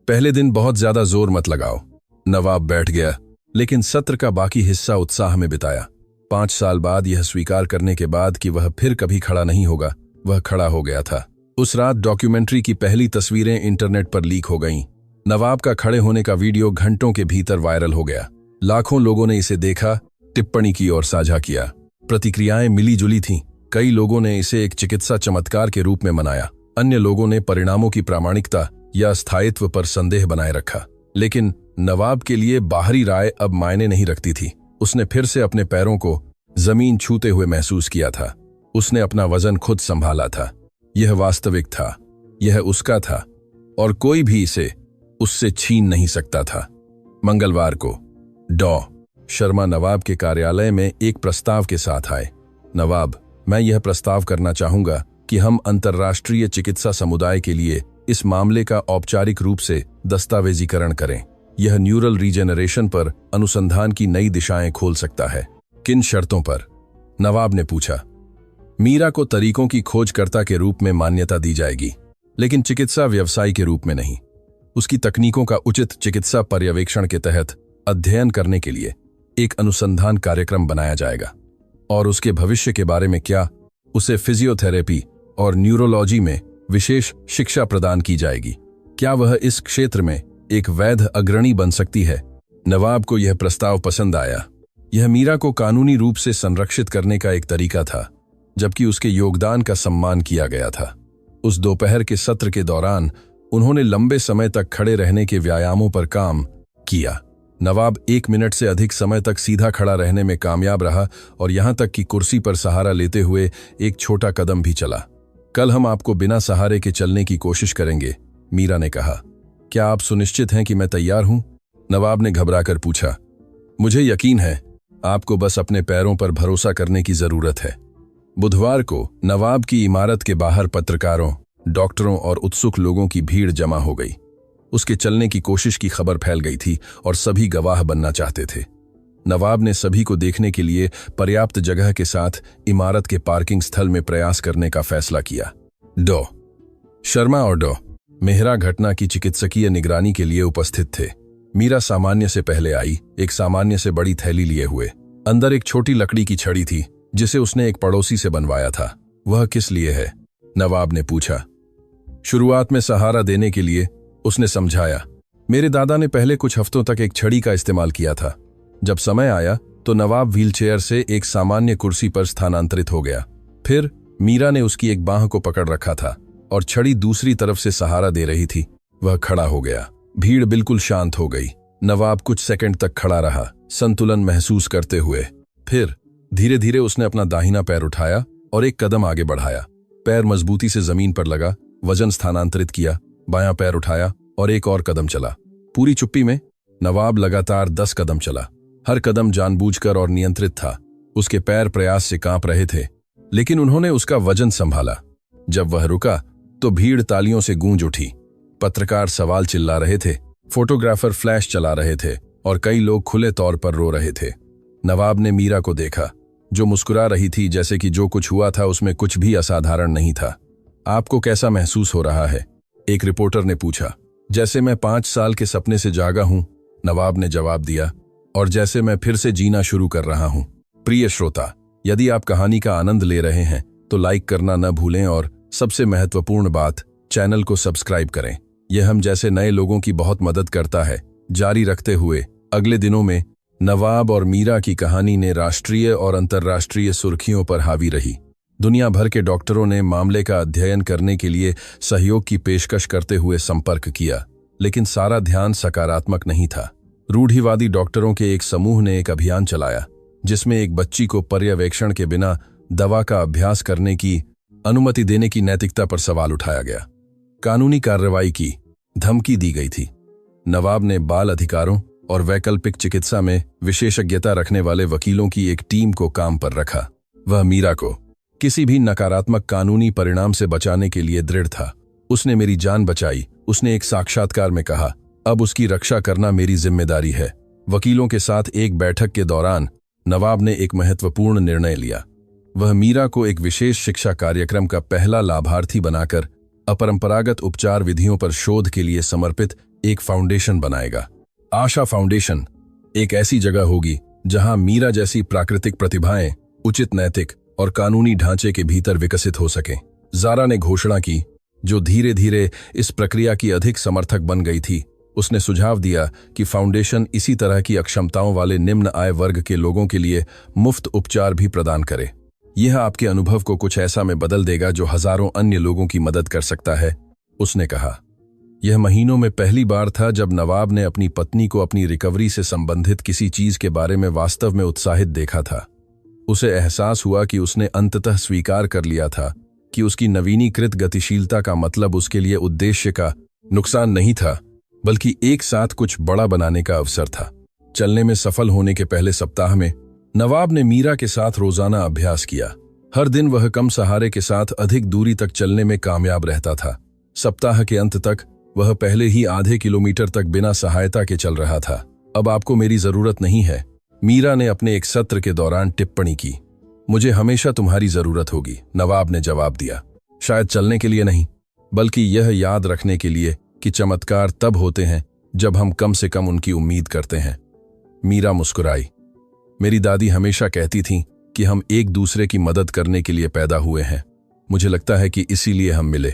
पहले दिन बहुत ज्यादा जोर मत लगाओ। नवाब बैठ गया, लेकिन सत्र का बाकी हिस्सा उत्साह में बिताया। 5 साल बाद यह स्वीकार करने के बाद कि वह फिर कभी खड़ा नहीं होगा, वह खड़ा हो गया था। उस रात डॉक्यूमेंट्री की पहली तस्वीरें इंटरनेट पर लीक हो गईं। नवाब का खड़े होने का वीडियो घंटों के भीतर वायरल हो गया। लाखों लोगों ने इसे देखा, टिप्पणी की और साझा किया। प्रतिक्रियाएं मिली जुली थीं। कई लोगों ने इसे एक चिकित्सा चमत्कार के रूप में मनाया। अन्य लोगों ने परिणामों की प्रामाणिकता या स्थायित्व पर संदेह बनाए रखा। लेकिन नवाब के लिए बाहरी राय अब मायने नहीं रखती थी। उसने फिर से अपने पैरों को जमीन छूते हुए महसूस किया था। उसने अपना वजन खुद संभाला था। यह वास्तविक था, यह उसका था और कोई भी इसे उससे छीन नहीं सकता था। मंगलवार को डॉ. शर्मा नवाब के कार्यालय में एक प्रस्ताव के साथ आए। नवाब, मैं यह प्रस्ताव करना चाहूंगा कि हम अंतर्राष्ट्रीय चिकित्सा समुदाय के लिए इस मामले का औपचारिक रूप से दस्तावेजीकरण करें। यह न्यूरल रीजेनरेशन पर अनुसंधान की नई दिशाएं खोल सकता है। किन शर्तों पर? नवाब ने पूछा। मीरा को तरीकों की खोजकर्ता के रूप में मान्यता दी जाएगी, लेकिन चिकित्सा व्यवसायी के रूप में नहीं। उसकी तकनीकों का उचित चिकित्सा पर्यवेक्षण के तहत अध्ययन करने के लिए एक अनुसंधान कार्यक्रम बनाया जाएगा। और उसके भविष्य के बारे में क्या? उसे फिजियोथेरेपी और न्यूरोलॉजी में विशेष शिक्षा प्रदान की जाएगी। क्या वह इस क्षेत्र में एक वैध अग्रणी बन सकती है? नवाब को यह प्रस्ताव पसंद आया। यह मीरा को कानूनी रूप से संरक्षित करने का एक तरीका था, जबकि उसके योगदान का सम्मान किया गया था। उस दोपहर के सत्र के दौरान उन्होंने लंबे समय तक खड़े रहने के व्यायामों पर काम किया। नवाब 1 मिनट से अधिक समय तक सीधा खड़ा रहने में कामयाब रहा और यहां तक कि कुर्सी पर सहारा लेते हुए एक छोटा कदम भी चला। कल हम आपको बिना सहारे के चलने की कोशिश करेंगे, मीरा ने कहा। क्या आप सुनिश्चित हैं कि मैं तैयार हूं? नवाब ने घबराकर पूछा। मुझे यकीन है, आपको बस अपने पैरों पर भरोसा करने की जरूरत है। बुधवार को नवाब की इमारत के बाहर पत्रकारों, डॉक्टरों और उत्सुक लोगों की भीड़ जमा हो गई। उसके चलने की कोशिश की खबर फैल गई थी और सभी गवाह बनना चाहते थे। नवाब ने सभी को देखने के लिए पर्याप्त जगह के साथ इमारत के पार्किंग स्थल में प्रयास करने का फैसला किया। डॉ. शर्मा और डॉ. मेहरा घटना की चिकित्सकीय निगरानी के लिए उपस्थित थे। मीरा सामान्य से पहले आई, एक सामान्य से बड़ी थैली लिए हुए। अंदर एक छोटी लकड़ी की छड़ी थी जिसे उसने एक पड़ोसी से बनवाया था। वह किस लिए है? नवाब ने पूछा। शुरुआत में सहारा देने के लिए, उसने समझाया। मेरे दादा ने पहले कुछ हफ्तों तक एक छड़ी का इस्तेमाल किया था। जब समय आया तो नवाब व्हीलचेयर से एक सामान्य कुर्सी पर स्थानांतरित हो गया। फिर मीरा ने उसकी एक बांह को पकड़ रखा था और छड़ी दूसरी तरफ से सहारा दे रही थी। वह खड़ा हो गया। भीड़ बिल्कुल शांत हो गई। नवाब कुछ सेकंड तक खड़ा रहा, संतुलन महसूस करते हुए। फिर धीरे धीरे उसने अपना दाहिना पैर उठाया और एक कदम आगे बढ़ाया। पैर मजबूती से जमीन पर लगा, वजन स्थानांतरित किया, बायां पैर उठाया और एक और कदम चला। पूरी चुप्पी में नवाब लगातार 10 कदम चला। हर कदम जानबूझकर और नियंत्रित था। उसके पैर प्रयास से कांप रहे थे, लेकिन उन्होंने उसका वजन संभाला। जब वह रुका तो भीड़ तालियों से गूंज उठी। पत्रकार सवाल चिल्ला रहे थे, फोटोग्राफर फ्लैश चला रहे थे और कई लोग खुले तौर पर रो रहे थे। नवाब ने मीरा को देखा, जो मुस्कुरा रही थी, जैसे कि जो कुछ हुआ था उसमें कुछ भी असाधारण नहीं था। आपको कैसा महसूस हो रहा है? एक रिपोर्टर ने पूछा। जैसे मैं 5 साल के सपने से जागा हूं, नवाब ने जवाब दिया, और जैसे मैं फिर से जीना शुरू कर रहा हूं। प्रिय श्रोता, यदि आप कहानी का आनंद ले रहे हैं तो लाइक करना न भूलें और सबसे महत्वपूर्ण बात, चैनल को सब्सक्राइब करें। यह हम जैसे नए लोगों की बहुत मदद करता है। जारी रखते हुए अगले दिनों में नवाब और मीरा की कहानी ने राष्ट्रीय और अंतर्राष्ट्रीय सुर्खियों पर हावी रही। दुनिया भर के डॉक्टरों ने मामले का अध्ययन करने के लिए सहयोग की पेशकश करते हुए संपर्क किया, लेकिन सारा ध्यान सकारात्मक नहीं था। रूढ़िवादी डॉक्टरों के एक समूह ने एक अभियान चलाया जिसमें एक बच्ची को पर्यवेक्षण के बिना दवा का अभ्यास करने की अनुमति देने की नैतिकता पर सवाल उठाया गया। कानूनी कार्रवाई की धमकी दी गई थी। नवाब ने बाल अधिकारों और वैकल्पिक चिकित्सा में विशेषज्ञता रखने वाले वकीलों की एक टीम को काम पर रखा। वह मीरा को किसी भी नकारात्मक कानूनी परिणाम से बचाने के लिए दृढ़ था। उसने मेरी जान बचाई, उसने एक साक्षात्कार में कहा। अब उसकी रक्षा करना मेरी जिम्मेदारी है। वकीलों के साथ एक बैठक के दौरान नवाब ने एक महत्वपूर्ण निर्णय लिया। वह मीरा को एक विशेष शिक्षा कार्यक्रम का पहला लाभार्थी बनाकर अपरंपरागत उपचार विधियों पर शोध के लिए समर्पित एक फाउंडेशन बनाएगा। आशा फाउंडेशन एक ऐसी जगह होगी जहां मीरा जैसी प्राकृतिक प्रतिभाएं उचित नैतिक और कानूनी ढांचे के भीतर विकसित हो सकें। जारा ने घोषणा की, जो धीरे धीरे इस प्रक्रिया की अधिक समर्थक बन गई थी। उसने सुझाव दिया कि फाउंडेशन इसी तरह की अक्षमताओं वाले निम्न आय वर्ग के लोगों के लिए मुफ्त उपचार भी प्रदान करे। यह आपके अनुभव को कुछ ऐसा में बदल देगा जो हजारों अन्य लोगों की मदद कर सकता है, उसने कहा। यह महीनों में पहली बार था जब नवाब ने अपनी पत्नी को अपनी रिकवरी से संबंधित किसी चीज के बारे में वास्तव में उत्साहित देखा था। उसे एहसास हुआ कि उसने अंततः स्वीकार कर लिया था कि उसकी नवीनीकृत गतिशीलता का मतलब उसके लिए उद्देश्य का नुकसान नहीं था, बल्कि एक साथ कुछ बड़ा बनाने का अवसर था। चलने में सफल होने के पहले सप्ताह में नवाब ने मीरा के साथ रोजाना अभ्यास किया। हर दिन वह कम सहारे के साथ अधिक दूरी तक चलने में कामयाब रहता था। सप्ताह के अंत तक वह पहले ही आधे किलोमीटर तक बिना सहायता के चल रहा था। अब आपको मेरी जरूरत नहीं है, मीरा ने अपने एक सत्र के दौरान टिप्पणी की। मुझे हमेशा तुम्हारी जरूरत होगी, नवाब ने जवाब दिया। शायद चलने के लिए नहीं, बल्कि यह याद रखने के लिए कि चमत्कार तब होते हैं जब हम कम से कम उनकी उम्मीद करते हैं। मीरा मुस्कुराई। मेरी दादी हमेशा कहती थी कि हम एक दूसरे की मदद करने के लिए पैदा हुए हैं। मुझे लगता है कि इसीलिए हम मिले।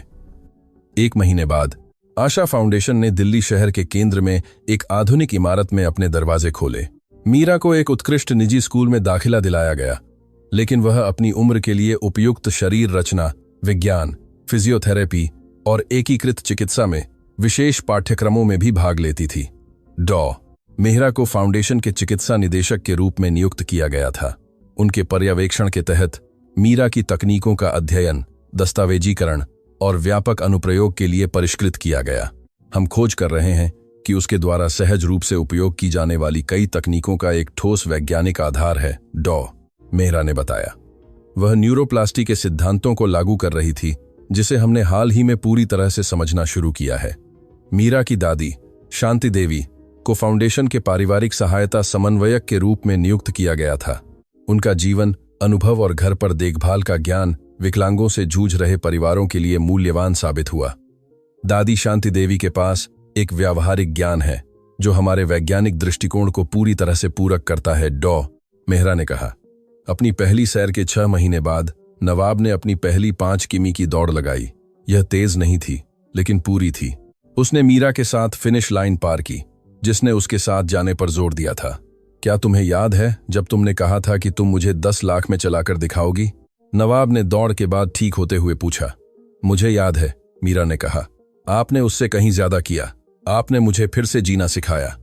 1 महीने बाद आशा फाउंडेशन ने दिल्ली शहर के केंद्र में एक आधुनिक इमारत में अपने दरवाजे खोले। मीरा को एक उत्कृष्ट निजी स्कूल में दाखिला दिलाया गया, लेकिन वह अपनी उम्र के लिए उपयुक्त शरीर रचना, विज्ञान, फिजियोथेरेपी और एकीकृत चिकित्सा में विशेष पाठ्यक्रमों में भी भाग लेती थी। डॉ. मेहरा को फाउंडेशन के चिकित्सा निदेशक के रूप में नियुक्त किया गया था। उनके पर्यवेक्षण के तहत मीरा की तकनीकों का अध्ययन, दस्तावेजीकरण और व्यापक अनुप्रयोग के लिए परिष्कृत किया गया। हम खोज कर रहे हैं कि उसके द्वारा सहज रूप से उपयोग की जाने वाली कई तकनीकों का एक ठोस वैज्ञानिक आधार है, डॉ. मेहरा ने बताया। वह न्यूरोप्लास्टी के सिद्धांतों को लागू कर रही थी, जिसे हमने हाल ही में पूरी तरह से समझना शुरू किया है। मीरा की दादी शांति देवी को फाउंडेशन के पारिवारिक सहायता समन्वयक के रूप में नियुक्त किया गया था। उनका जीवन अनुभव और घर पर देखभाल का ज्ञान विकलांगों से जूझ रहे परिवारों के लिए मूल्यवान साबित हुआ। दादी शांति देवी के पास एक व्यावहारिक ज्ञान है जो हमारे वैज्ञानिक दृष्टिकोण को पूरी तरह से पूरक करता है, डॉ. मेहरा ने कहा। अपनी पहली सैर के 6 महीने बाद नवाब ने अपनी पहली 5 किमी की दौड़ लगाई। यह तेज नहीं थी, लेकिन पूरी थी। उसने मीरा के साथ फिनिश लाइन पार की, जिसने उसके साथ जाने पर जोर दिया था। क्या तुम्हें याद है जब तुमने कहा था कि तुम मुझे 10 लाख में चलाकर दिखाओगी? नवाब ने दौड़ के बाद ठीक होते हुए पूछा। मुझे याद है, मीरा ने कहा। आपने उससे कहीं ज्यादा किया। आपने मुझे फिर से जीना सिखाया।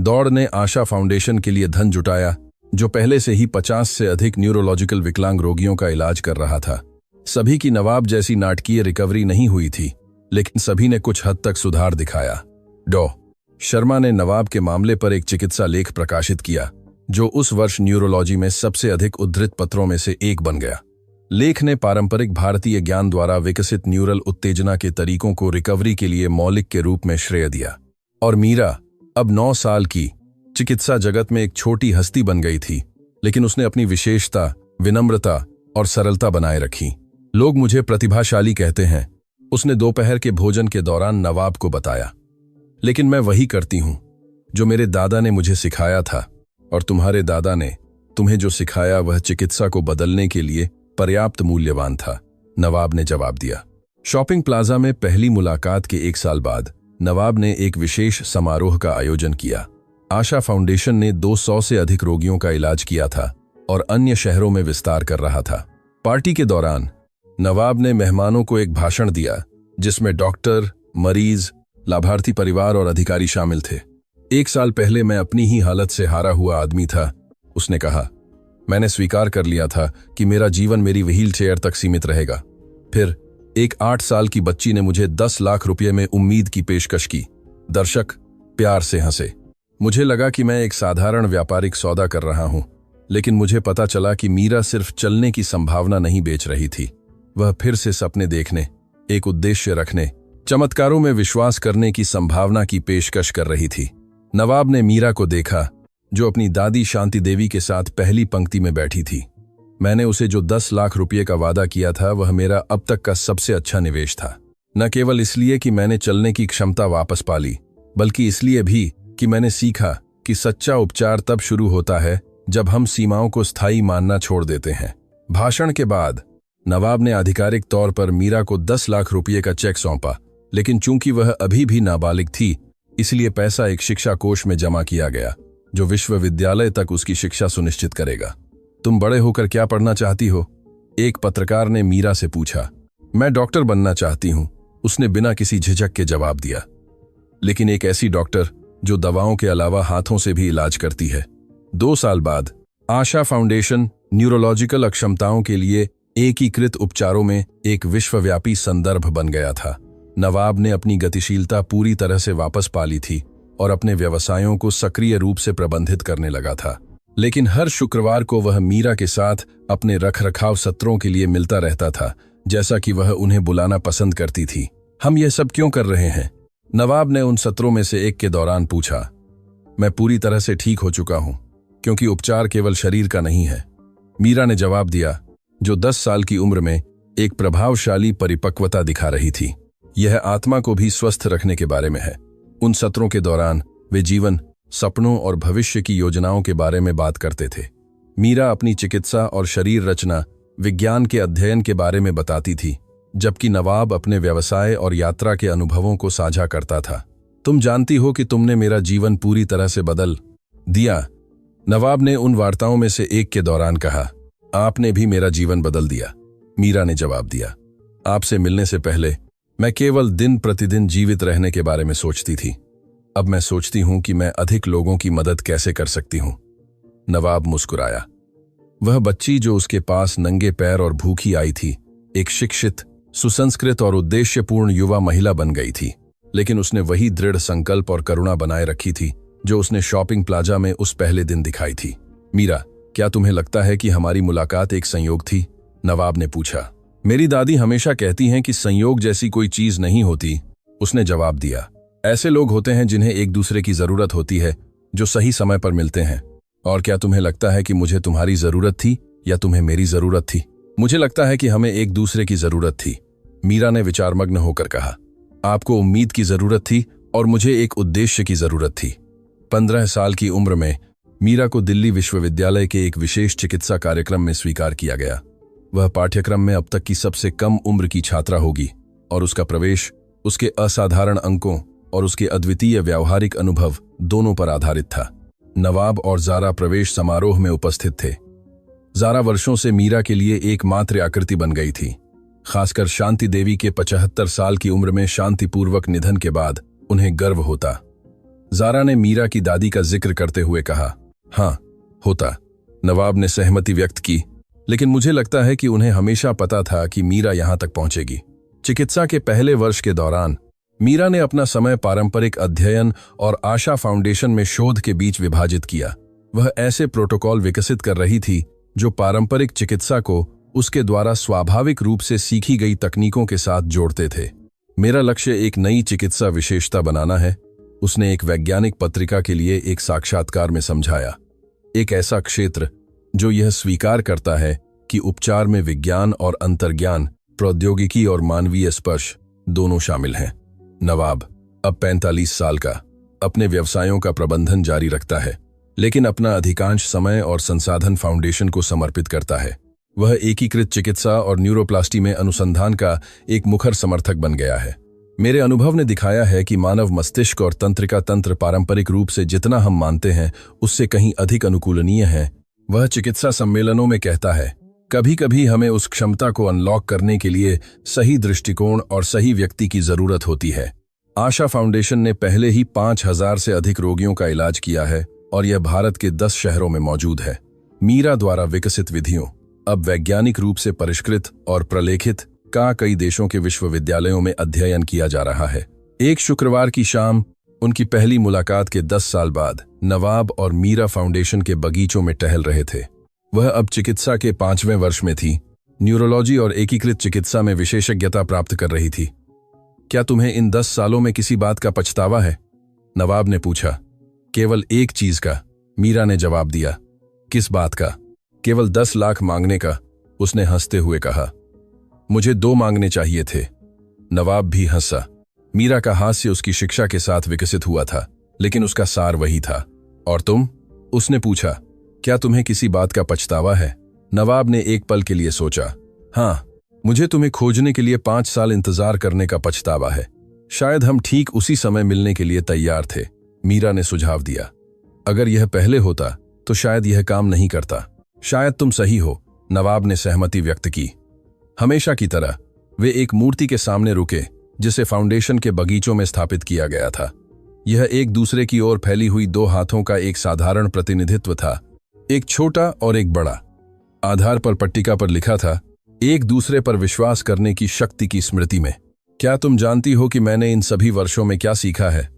दौड़ ने आशा फाउंडेशन के लिए धन जुटाया, जो पहले से ही 50 से अधिक न्यूरोलॉजिकल विकलांग रोगियों का इलाज कर रहा था। सभी की नवाब जैसी नाटकीय रिकवरी नहीं हुई थी, लेकिन सभी ने कुछ हद तक सुधार दिखाया। डॉ. शर्मा ने नवाब के मामले पर एक चिकित्सा लेख प्रकाशित किया, जो उस वर्ष न्यूरोलॉजी में सबसे अधिक उद्धृत पत्रों में से एक बन गया। लेख ने पारंपरिक भारतीय ज्ञान द्वारा विकसित न्यूरल उत्तेजना के तरीकों को रिकवरी के लिए मौलिक के रूप में श्रेय दिया। और मीरा अब 9 साल की चिकित्सा जगत में एक छोटी हस्ती बन गई थी, लेकिन उसने अपनी विशेषता, विनम्रता और सरलता बनाए रखी। लोग मुझे प्रतिभाशाली कहते हैं, उसने दोपहर के भोजन के दौरान नवाब को बताया। लेकिन मैं वही करती हूं जो मेरे दादा ने मुझे सिखाया था, और तुम्हारे दादा ने तुम्हें जो सिखाया वह चिकित्सा को बदलने के लिए पर्याप्त मूल्यवान था, नवाब ने जवाब दिया। शॉपिंग प्लाजा में पहली मुलाकात के 1 साल बाद नवाब ने एक विशेष समारोह का आयोजन किया। आशा फाउंडेशन ने 200 से अधिक रोगियों का इलाज किया था और अन्य शहरों में विस्तार कर रहा था। पार्टी के दौरान नवाब ने मेहमानों को एक भाषण दिया, जिसमें डॉक्टर, मरीज, लाभार्थी परिवार और अधिकारी शामिल थे। 1 साल पहले मैं अपनी ही हालत से हारा हुआ आदमी था, उसने कहा। मैंने स्वीकार कर लिया था कि मेरा जीवन मेरी व्हील चेयर तक सीमित रहेगा। फिर एक 8 साल की बच्ची ने मुझे 10 लाख रुपए में उम्मीद की पेशकश की। दर्शक प्यार से हंसे। मुझे लगा कि मैं एक साधारण व्यापारिक सौदा कर रहा हूं, लेकिन मुझे पता चला कि मीरा सिर्फ चलने की संभावना नहीं बेच रही थी। वह फिर से सपने देखने, एक उद्देश्य रखने, चमत्कारों में विश्वास करने की संभावना की पेशकश कर रही थी। नवाब ने मीरा को देखा, जो अपनी दादी शांति देवी के साथ पहली पंक्ति में बैठी थी। मैंने उसे जो 10 लाख रुपये का वादा किया था, वह मेरा अब तक का सबसे अच्छा निवेश था। न केवल इसलिए कि मैंने चलने की क्षमता वापस पा ली, बल्कि इसलिए भी कि मैंने सीखा कि सच्चा उपचार तब शुरू होता है जब हम सीमाओं को स्थायी मानना छोड़ देते हैं। भाषण के बाद नवाब ने आधिकारिक तौर पर मीरा को 10 लाख रुपये का चेक सौंपा, लेकिन चूंकि वह अभी भी नाबालिग थी, इसलिए पैसा एक शिक्षा कोष में जमा किया गया, जो विश्वविद्यालय तक उसकी शिक्षा सुनिश्चित करेगा। तुम बड़े होकर क्या पढ़ना चाहती हो? एक पत्रकार ने मीरा से पूछा। मैं डॉक्टर बनना चाहती हूं, उसने बिना किसी झिझक के जवाब दिया। लेकिन एक ऐसी डॉक्टर जो दवाओं के अलावा हाथों से भी इलाज करती है। 2 साल बाद आशा फाउंडेशन न्यूरोलॉजिकल अक्षमताओं के लिए एकीकृत उपचारों में एक विश्वव्यापी संदर्भ बन गया था। नवाब ने अपनी गतिशीलता पूरी तरह से वापस पा ली थी और अपने व्यवसायों को सक्रिय रूप से प्रबंधित करने लगा था। लेकिन हर शुक्रवार को वह मीरा के साथ अपने रखरखाव सत्रों के लिए मिलता रहता था, जैसा कि वह उन्हें बुलाना पसंद करती थी। हम ये सब क्यों कर रहे हैं? नवाब ने उन सत्रों में से एक के दौरान पूछा। मैं पूरी तरह से ठीक हो चुका हूं, क्योंकि उपचार केवल शरीर का नहीं है, मीरा ने जवाब दिया, जो 10 साल की उम्र में एक प्रभावशाली परिपक्वता दिखा रही थी। यह आत्मा को भी स्वस्थ रखने के बारे में है। उन सत्रों के दौरान वे जीवन, सपनों और भविष्य की योजनाओं के बारे में बात करते थे। मीरा अपनी चिकित्सा और शरीर रचना, विज्ञान के अध्ययन के बारे में बताती थी, जबकि नवाब अपने व्यवसाय और यात्रा के अनुभवों को साझा करता था। तुम जानती हो कि तुमने मेरा जीवन पूरी तरह से बदल दिया, नवाब ने उन वार्ताओं में से एक के दौरान कहा। आपने भी मेरा जीवन बदल दिया, मीरा ने जवाब दिया। आपसे मिलने से पहले मैं केवल दिन प्रतिदिन जीवित रहने के बारे में सोचती थी। अब मैं सोचती हूं कि मैं अधिक लोगों की मदद कैसे कर सकती हूं। नवाब मुस्कुराया। वह बच्ची जो उसके पास नंगे पैर और भूखी आई थी, एक शिक्षित, सुसंस्कृत और उद्देश्यपूर्ण युवा महिला बन गई थी, लेकिन उसने वही दृढ़ संकल्प और करुणा बनाए रखी थी जो उसने शॉपिंग प्लाजा में उस पहले दिन दिखाई थी। मीरा, क्या तुम्हें लगता है कि हमारी मुलाकात एक संयोग थी? नवाब ने पूछा। मेरी दादी हमेशा कहती हैं कि संयोग जैसी कोई चीज नहीं होती, उसने जवाब दिया। ऐसे लोग होते हैं जिन्हें एक दूसरे की जरूरत होती है, जो सही समय पर मिलते हैं। और क्या तुम्हें लगता है कि मुझे तुम्हारी जरूरत थी या तुम्हें मेरी जरूरत थी? मुझे लगता है कि हमें एक दूसरे की जरूरत थी, मीरा ने विचारमग्न होकर कहा। आपको उम्मीद की जरूरत थी और मुझे एक उद्देश्य की जरूरत थी। 15 साल की उम्र में मीरा को दिल्ली विश्वविद्यालय के एक विशेष चिकित्सा कार्यक्रम में स्वीकार किया गया। वह पाठ्यक्रम में अब तक की सबसे कम उम्र की छात्रा होगी और उसका प्रवेश उसके असाधारण अंकों और उसके अद्वितीय व्यावहारिक अनुभव दोनों पर आधारित था। नवाब और जारा प्रवेश समारोह में उपस्थित थे। जारा वर्षों से मीरा के लिए एकमात्र आकृति बन गई थी, खासकर शांति देवी के 75 साल की उम्र में शांतिपूर्वक निधन के बाद उन्हें गर्व होता। जारा ने मीरा की दादी का जिक्र करते हुए कहा, हाँ होता। नवाब ने सहमति व्यक्त की, लेकिन मुझे लगता है कि उन्हें हमेशा पता था कि मीरा यहां तक पहुंचेगी। चिकित्सा के पहले वर्ष के दौरान मीरा ने अपना समय पारंपरिक अध्ययन और आशा फाउंडेशन में शोध के बीच विभाजित किया। वह ऐसे प्रोटोकॉल विकसित कर रही थी जो पारंपरिक चिकित्सा को उसके द्वारा स्वाभाविक रूप से सीखी गई तकनीकों के साथ जोड़ते थे। मेरा लक्ष्य एक नई चिकित्सा विशेषता बनाना है, उसने एक वैज्ञानिक पत्रिका के लिए एक साक्षात्कार में समझाया। एक ऐसा क्षेत्र जो यह स्वीकार करता है कि उपचार में विज्ञान और अंतर्ज्ञान, प्रौद्योगिकी और मानवीय स्पर्श दोनों शामिल हैं। नवाब, अब 45 साल का, अपने व्यवसायों का प्रबंधन जारी रखता है, लेकिन अपना अधिकांश समय और संसाधन फाउंडेशन को समर्पित करता है। वह एकीकृत चिकित्सा और न्यूरोप्लास्टी में अनुसंधान का एक मुखर समर्थक बन गया है। मेरे अनुभव ने दिखाया है कि मानव मस्तिष्क और तंत्रिका तंत्र पारंपरिक रूप से जितना हम मानते हैं उससे कहीं अधिक अनुकूलनीय है। वह चिकित्सा सम्मेलनों में कहता है, कभी कभी हमें उस क्षमता को अनलॉक करने के लिए सही दृष्टिकोण और सही व्यक्ति की जरूरत होती है। आशा फाउंडेशन ने पहले ही 5000 से अधिक रोगियों का इलाज किया है और यह भारत के 10 शहरों में मौजूद है। मीरा द्वारा विकसित विधियों, अब वैज्ञानिक रूप से परिष्कृत और प्रलेखित, का कई देशों के विश्वविद्यालयों में अध्ययन किया जा रहा है। एक शुक्रवार की शाम, उनकी पहली मुलाकात के 10 साल बाद, नवाब और मीरा फाउंडेशन के बगीचों में टहल रहे थे। वह अब चिकित्सा के 5वें वर्ष में थी, न्यूरोलॉजी और एकीकृत चिकित्सा में विशेषज्ञता प्राप्त कर रही थी। क्या तुम्हें इन 10 सालों में किसी बात का पछतावा है? नवाब ने पूछा। केवल एक चीज का, मीरा ने जवाब दिया। किस बात का? केवल 10 लाख मांगने का, उसने हंसते हुए कहा। मुझे 2 मांगने चाहिए थे। नवाब भी हंसा। मीरा का हास्य उसकी शिक्षा के साथ विकसित हुआ था, लेकिन उसका सार वही था। और तुम? उसने पूछा। क्या तुम्हें किसी बात का पछतावा है? नवाब ने एक पल के लिए सोचा। हाँ, मुझे तुम्हें खोजने के लिए 5 साल इंतजार करने का पछतावा है। शायद हम ठीक उसी समय मिलने के लिए तैयार थे, मीरा ने सुझाव दिया। अगर यह पहले होता तो शायद यह काम नहीं करता। शायद तुम सही हो, नवाब ने सहमति व्यक्त की। हमेशा की तरह वे एक मूर्ति के सामने रुके जिसे फाउंडेशन के बगीचों में स्थापित किया गया था। यह एक दूसरे की ओर फैली हुई 2 हाथों का एक साधारण प्रतिनिधित्व था, एक छोटा और एक बड़ा। आधार पर पट्टिका पर लिखा था, एक दूसरे पर विश्वास करने की शक्ति की स्मृति में। क्या तुम जानती हो कि मैंने इन सभी वर्षों में क्या सीखा है?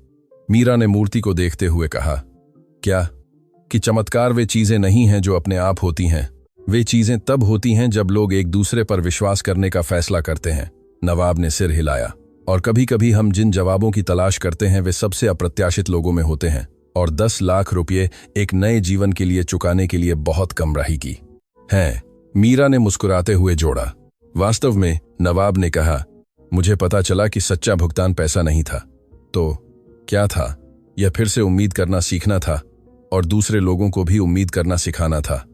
मीरा ने मूर्ति को देखते हुए कहा। क्या? कि चमत्कार वे चीजें नहीं हैं जो अपने आप होती हैं, वे चीजें तब होती हैं जब लोग एक दूसरे पर विश्वास करने का फैसला करते हैं। नवाब ने सिर हिलाया। और कभी कभी हम जिन जवाबों की तलाश करते हैं वे सबसे अप्रत्याशित लोगों में होते हैं, और 10 लाख रुपये एक नए जीवन के लिए चुकाने के लिए बहुत कम रहेगी हैं, मीरा ने मुस्कुराते हुए जोड़ा। वास्तव में, नवाब ने कहा, मुझे पता चला कि सच्चा भुगतान पैसा नहीं था। तो क्या था? यह फिर से उम्मीद करना सीखना था और दूसरे लोगों को भी उम्मीद करना सिखाना था।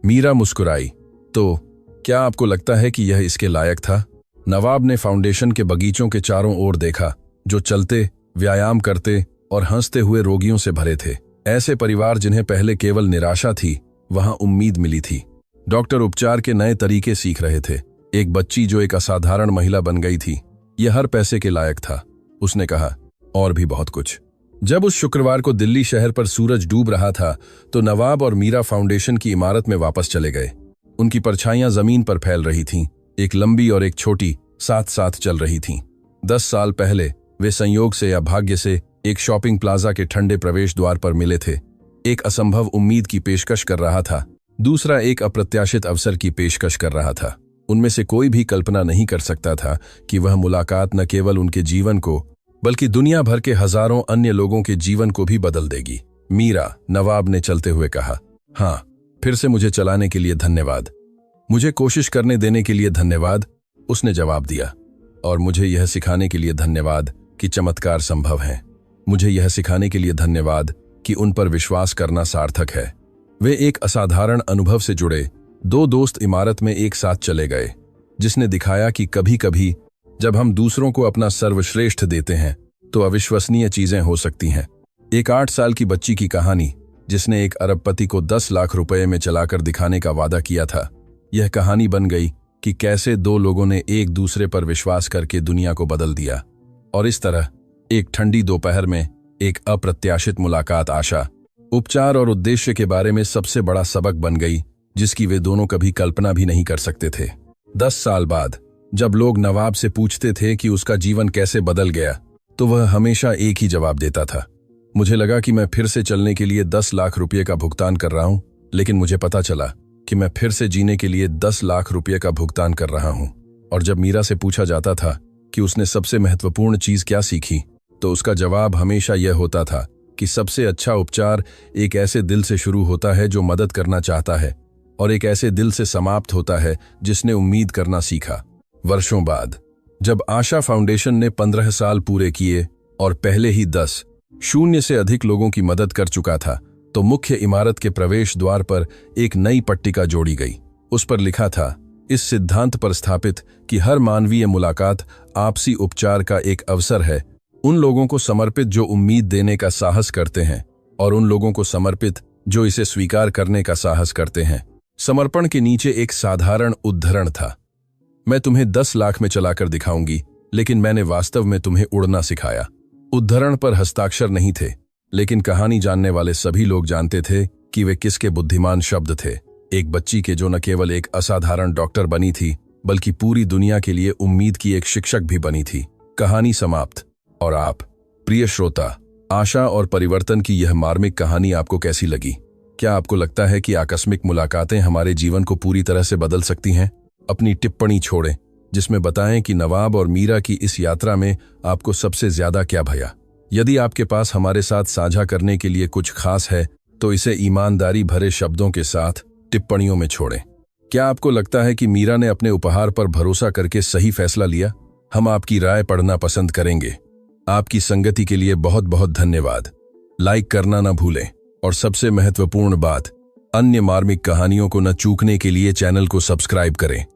मीरा मुस्कुराई। तो क्या आपको लगता है कि यह इसके लायक था? नवाब ने फाउंडेशन के बगीचों के चारों ओर देखा, जो चलते, व्यायाम करते और हंसते हुए रोगियों से भरे थे। ऐसे परिवार जिन्हें पहले केवल निराशा थी, वहां उम्मीद मिली थी। डॉक्टर उपचार के नए तरीके सीख रहे थे। एक बच्ची जो एक असाधारण महिला बन गई थी, यह हर पैसे के लायक था। उसने कहा, और भी बहुत कुछ। जब उस शुक्रवार को दिल्ली शहर पर सूरज डूब रहा था, तो नवाब और मीरा फाउंडेशन की इमारत में वापस चले गए। उनकी परछाइयां जमीन पर फैल रही थीं, एक लंबी और एक छोटी, साथ साथ चल रही थीं। 10 साल पहले वे संयोग से या भाग्य से एक शॉपिंग प्लाजा के ठंडे प्रवेश द्वार पर मिले थे। एक असंभव उम्मीद की पेशकश कर रहा था, दूसरा एक अप्रत्याशित अवसर की पेशकश कर रहा था। उनमें से कोई भी कल्पना नहीं कर सकता था कि वह मुलाकात न केवल उनके जीवन को, बल्कि दुनिया भर के हजारों अन्य लोगों के जीवन को भी बदल देगी। मीरा, नवाब ने चलते हुए कहा। हाँ, फिर से मुझे चलाने के लिए धन्यवाद। मुझे कोशिश करने देने के लिए धन्यवाद, उसने जवाब दिया। और मुझे यह सिखाने के लिए धन्यवाद कि चमत्कार संभव है। मुझे यह सिखाने के लिए धन्यवाद कि उन पर विश्वास करना सार्थक है। वे एक असाधारण अनुभव से जुड़े 2 दोस्त इमारत में एक साथ चले गए, जिसने दिखाया कि कभी-कभी जब हम दूसरों को अपना सर्वश्रेष्ठ देते हैं तो अविश्वसनीय चीजें हो सकती हैं। एक 8 साल की बच्ची की कहानी, जिसने एक अरबपति को 10 लाख रुपए में चलाकर दिखाने का वादा किया था। यह कहानी बन गई कि कैसे 2 लोगों ने एक दूसरे पर विश्वास करके दुनिया को बदल दिया। और इस तरह एक ठंडी दोपहर में एक अप्रत्याशित मुलाकात आशा, उपचार और उद्देश्य के बारे में सबसे बड़ा सबक बन गई, जिसकी वे दोनों कभी कल्पना भी नहीं कर सकते थे। 10 साल बाद जब लोग नवाब से पूछते थे कि उसका जीवन कैसे बदल गया, तो वह हमेशा एक ही जवाब देता था। मुझे लगा कि मैं फिर से चलने के लिए 10 लाख रुपये का भुगतान कर रहा हूं, लेकिन मुझे पता चला कि मैं फिर से जीने के लिए 10 लाख रुपये का भुगतान कर रहा हूं। और जब मीरा से पूछा जाता था कि उसने सबसे महत्वपूर्ण चीज क्या सीखी, तो उसका जवाब हमेशा यह होता था कि सबसे अच्छा उपचार एक ऐसे दिल से शुरू होता है जो मदद करना चाहता है, और एक ऐसे दिल से समाप्त होता है जिसने उम्मीद करना सीखा। वर्षों बाद जब आशा फाउंडेशन ने 15 साल पूरे किए और पहले ही 10,000 से अधिक लोगों की मदद कर चुका था, तो मुख्य इमारत के प्रवेश द्वार पर एक नई पट्टिका जोड़ी गई। उस पर लिखा था, इस सिद्धांत पर स्थापित कि हर मानवीय मुलाकात आपसी उपचार का एक अवसर है, उन लोगों को समर्पित जो उम्मीद देने का साहस करते हैं, और उन लोगों को समर्पित जो इसे स्वीकार करने का साहस करते हैं। समर्पण के नीचे एक साधारण उद्धरण था, मैं तुम्हें 10 लाख में चलाकर दिखाऊंगी, लेकिन मैंने वास्तव में तुम्हें उड़ना सिखाया। उद्धरण पर हस्ताक्षर नहीं थे, लेकिन कहानी जानने वाले सभी लोग जानते थे कि वे किसके बुद्धिमान शब्द थे। एक बच्ची के जो न केवल एक असाधारण डॉक्टर बनी थी, बल्कि पूरी दुनिया के लिए उम्मीद की एक शिक्षक भी बनी थी। कहानी समाप्त। और आप, प्रिय श्रोता, आशा और परिवर्तन की यह मार्मिक कहानी आपको कैसी लगी? क्या आपको लगता है कि आकस्मिक मुलाकातें हमारे जीवन को पूरी तरह से बदल सकती हैं? अपनी टिप्पणी छोड़ें, जिसमें बताएं कि नवाब और मीरा की इस यात्रा में आपको सबसे ज्यादा क्या भया। यदि आपके पास हमारे साथ साझा करने के लिए कुछ खास है, तो इसे ईमानदारी भरे शब्दों के साथ टिप्पणियों में छोड़ें। क्या आपको लगता है कि मीरा ने अपने उपहार पर भरोसा करके सही फैसला लिया? हम आपकी राय पढ़ना पसंद करेंगे। आपकी संगति के लिए बहुत बहुत धन्यवाद। लाइक करना न भूलें, और सबसे महत्वपूर्ण बात, अन्य मार्मिक कहानियों को न चूकने के लिए चैनल को सब्सक्राइब करें।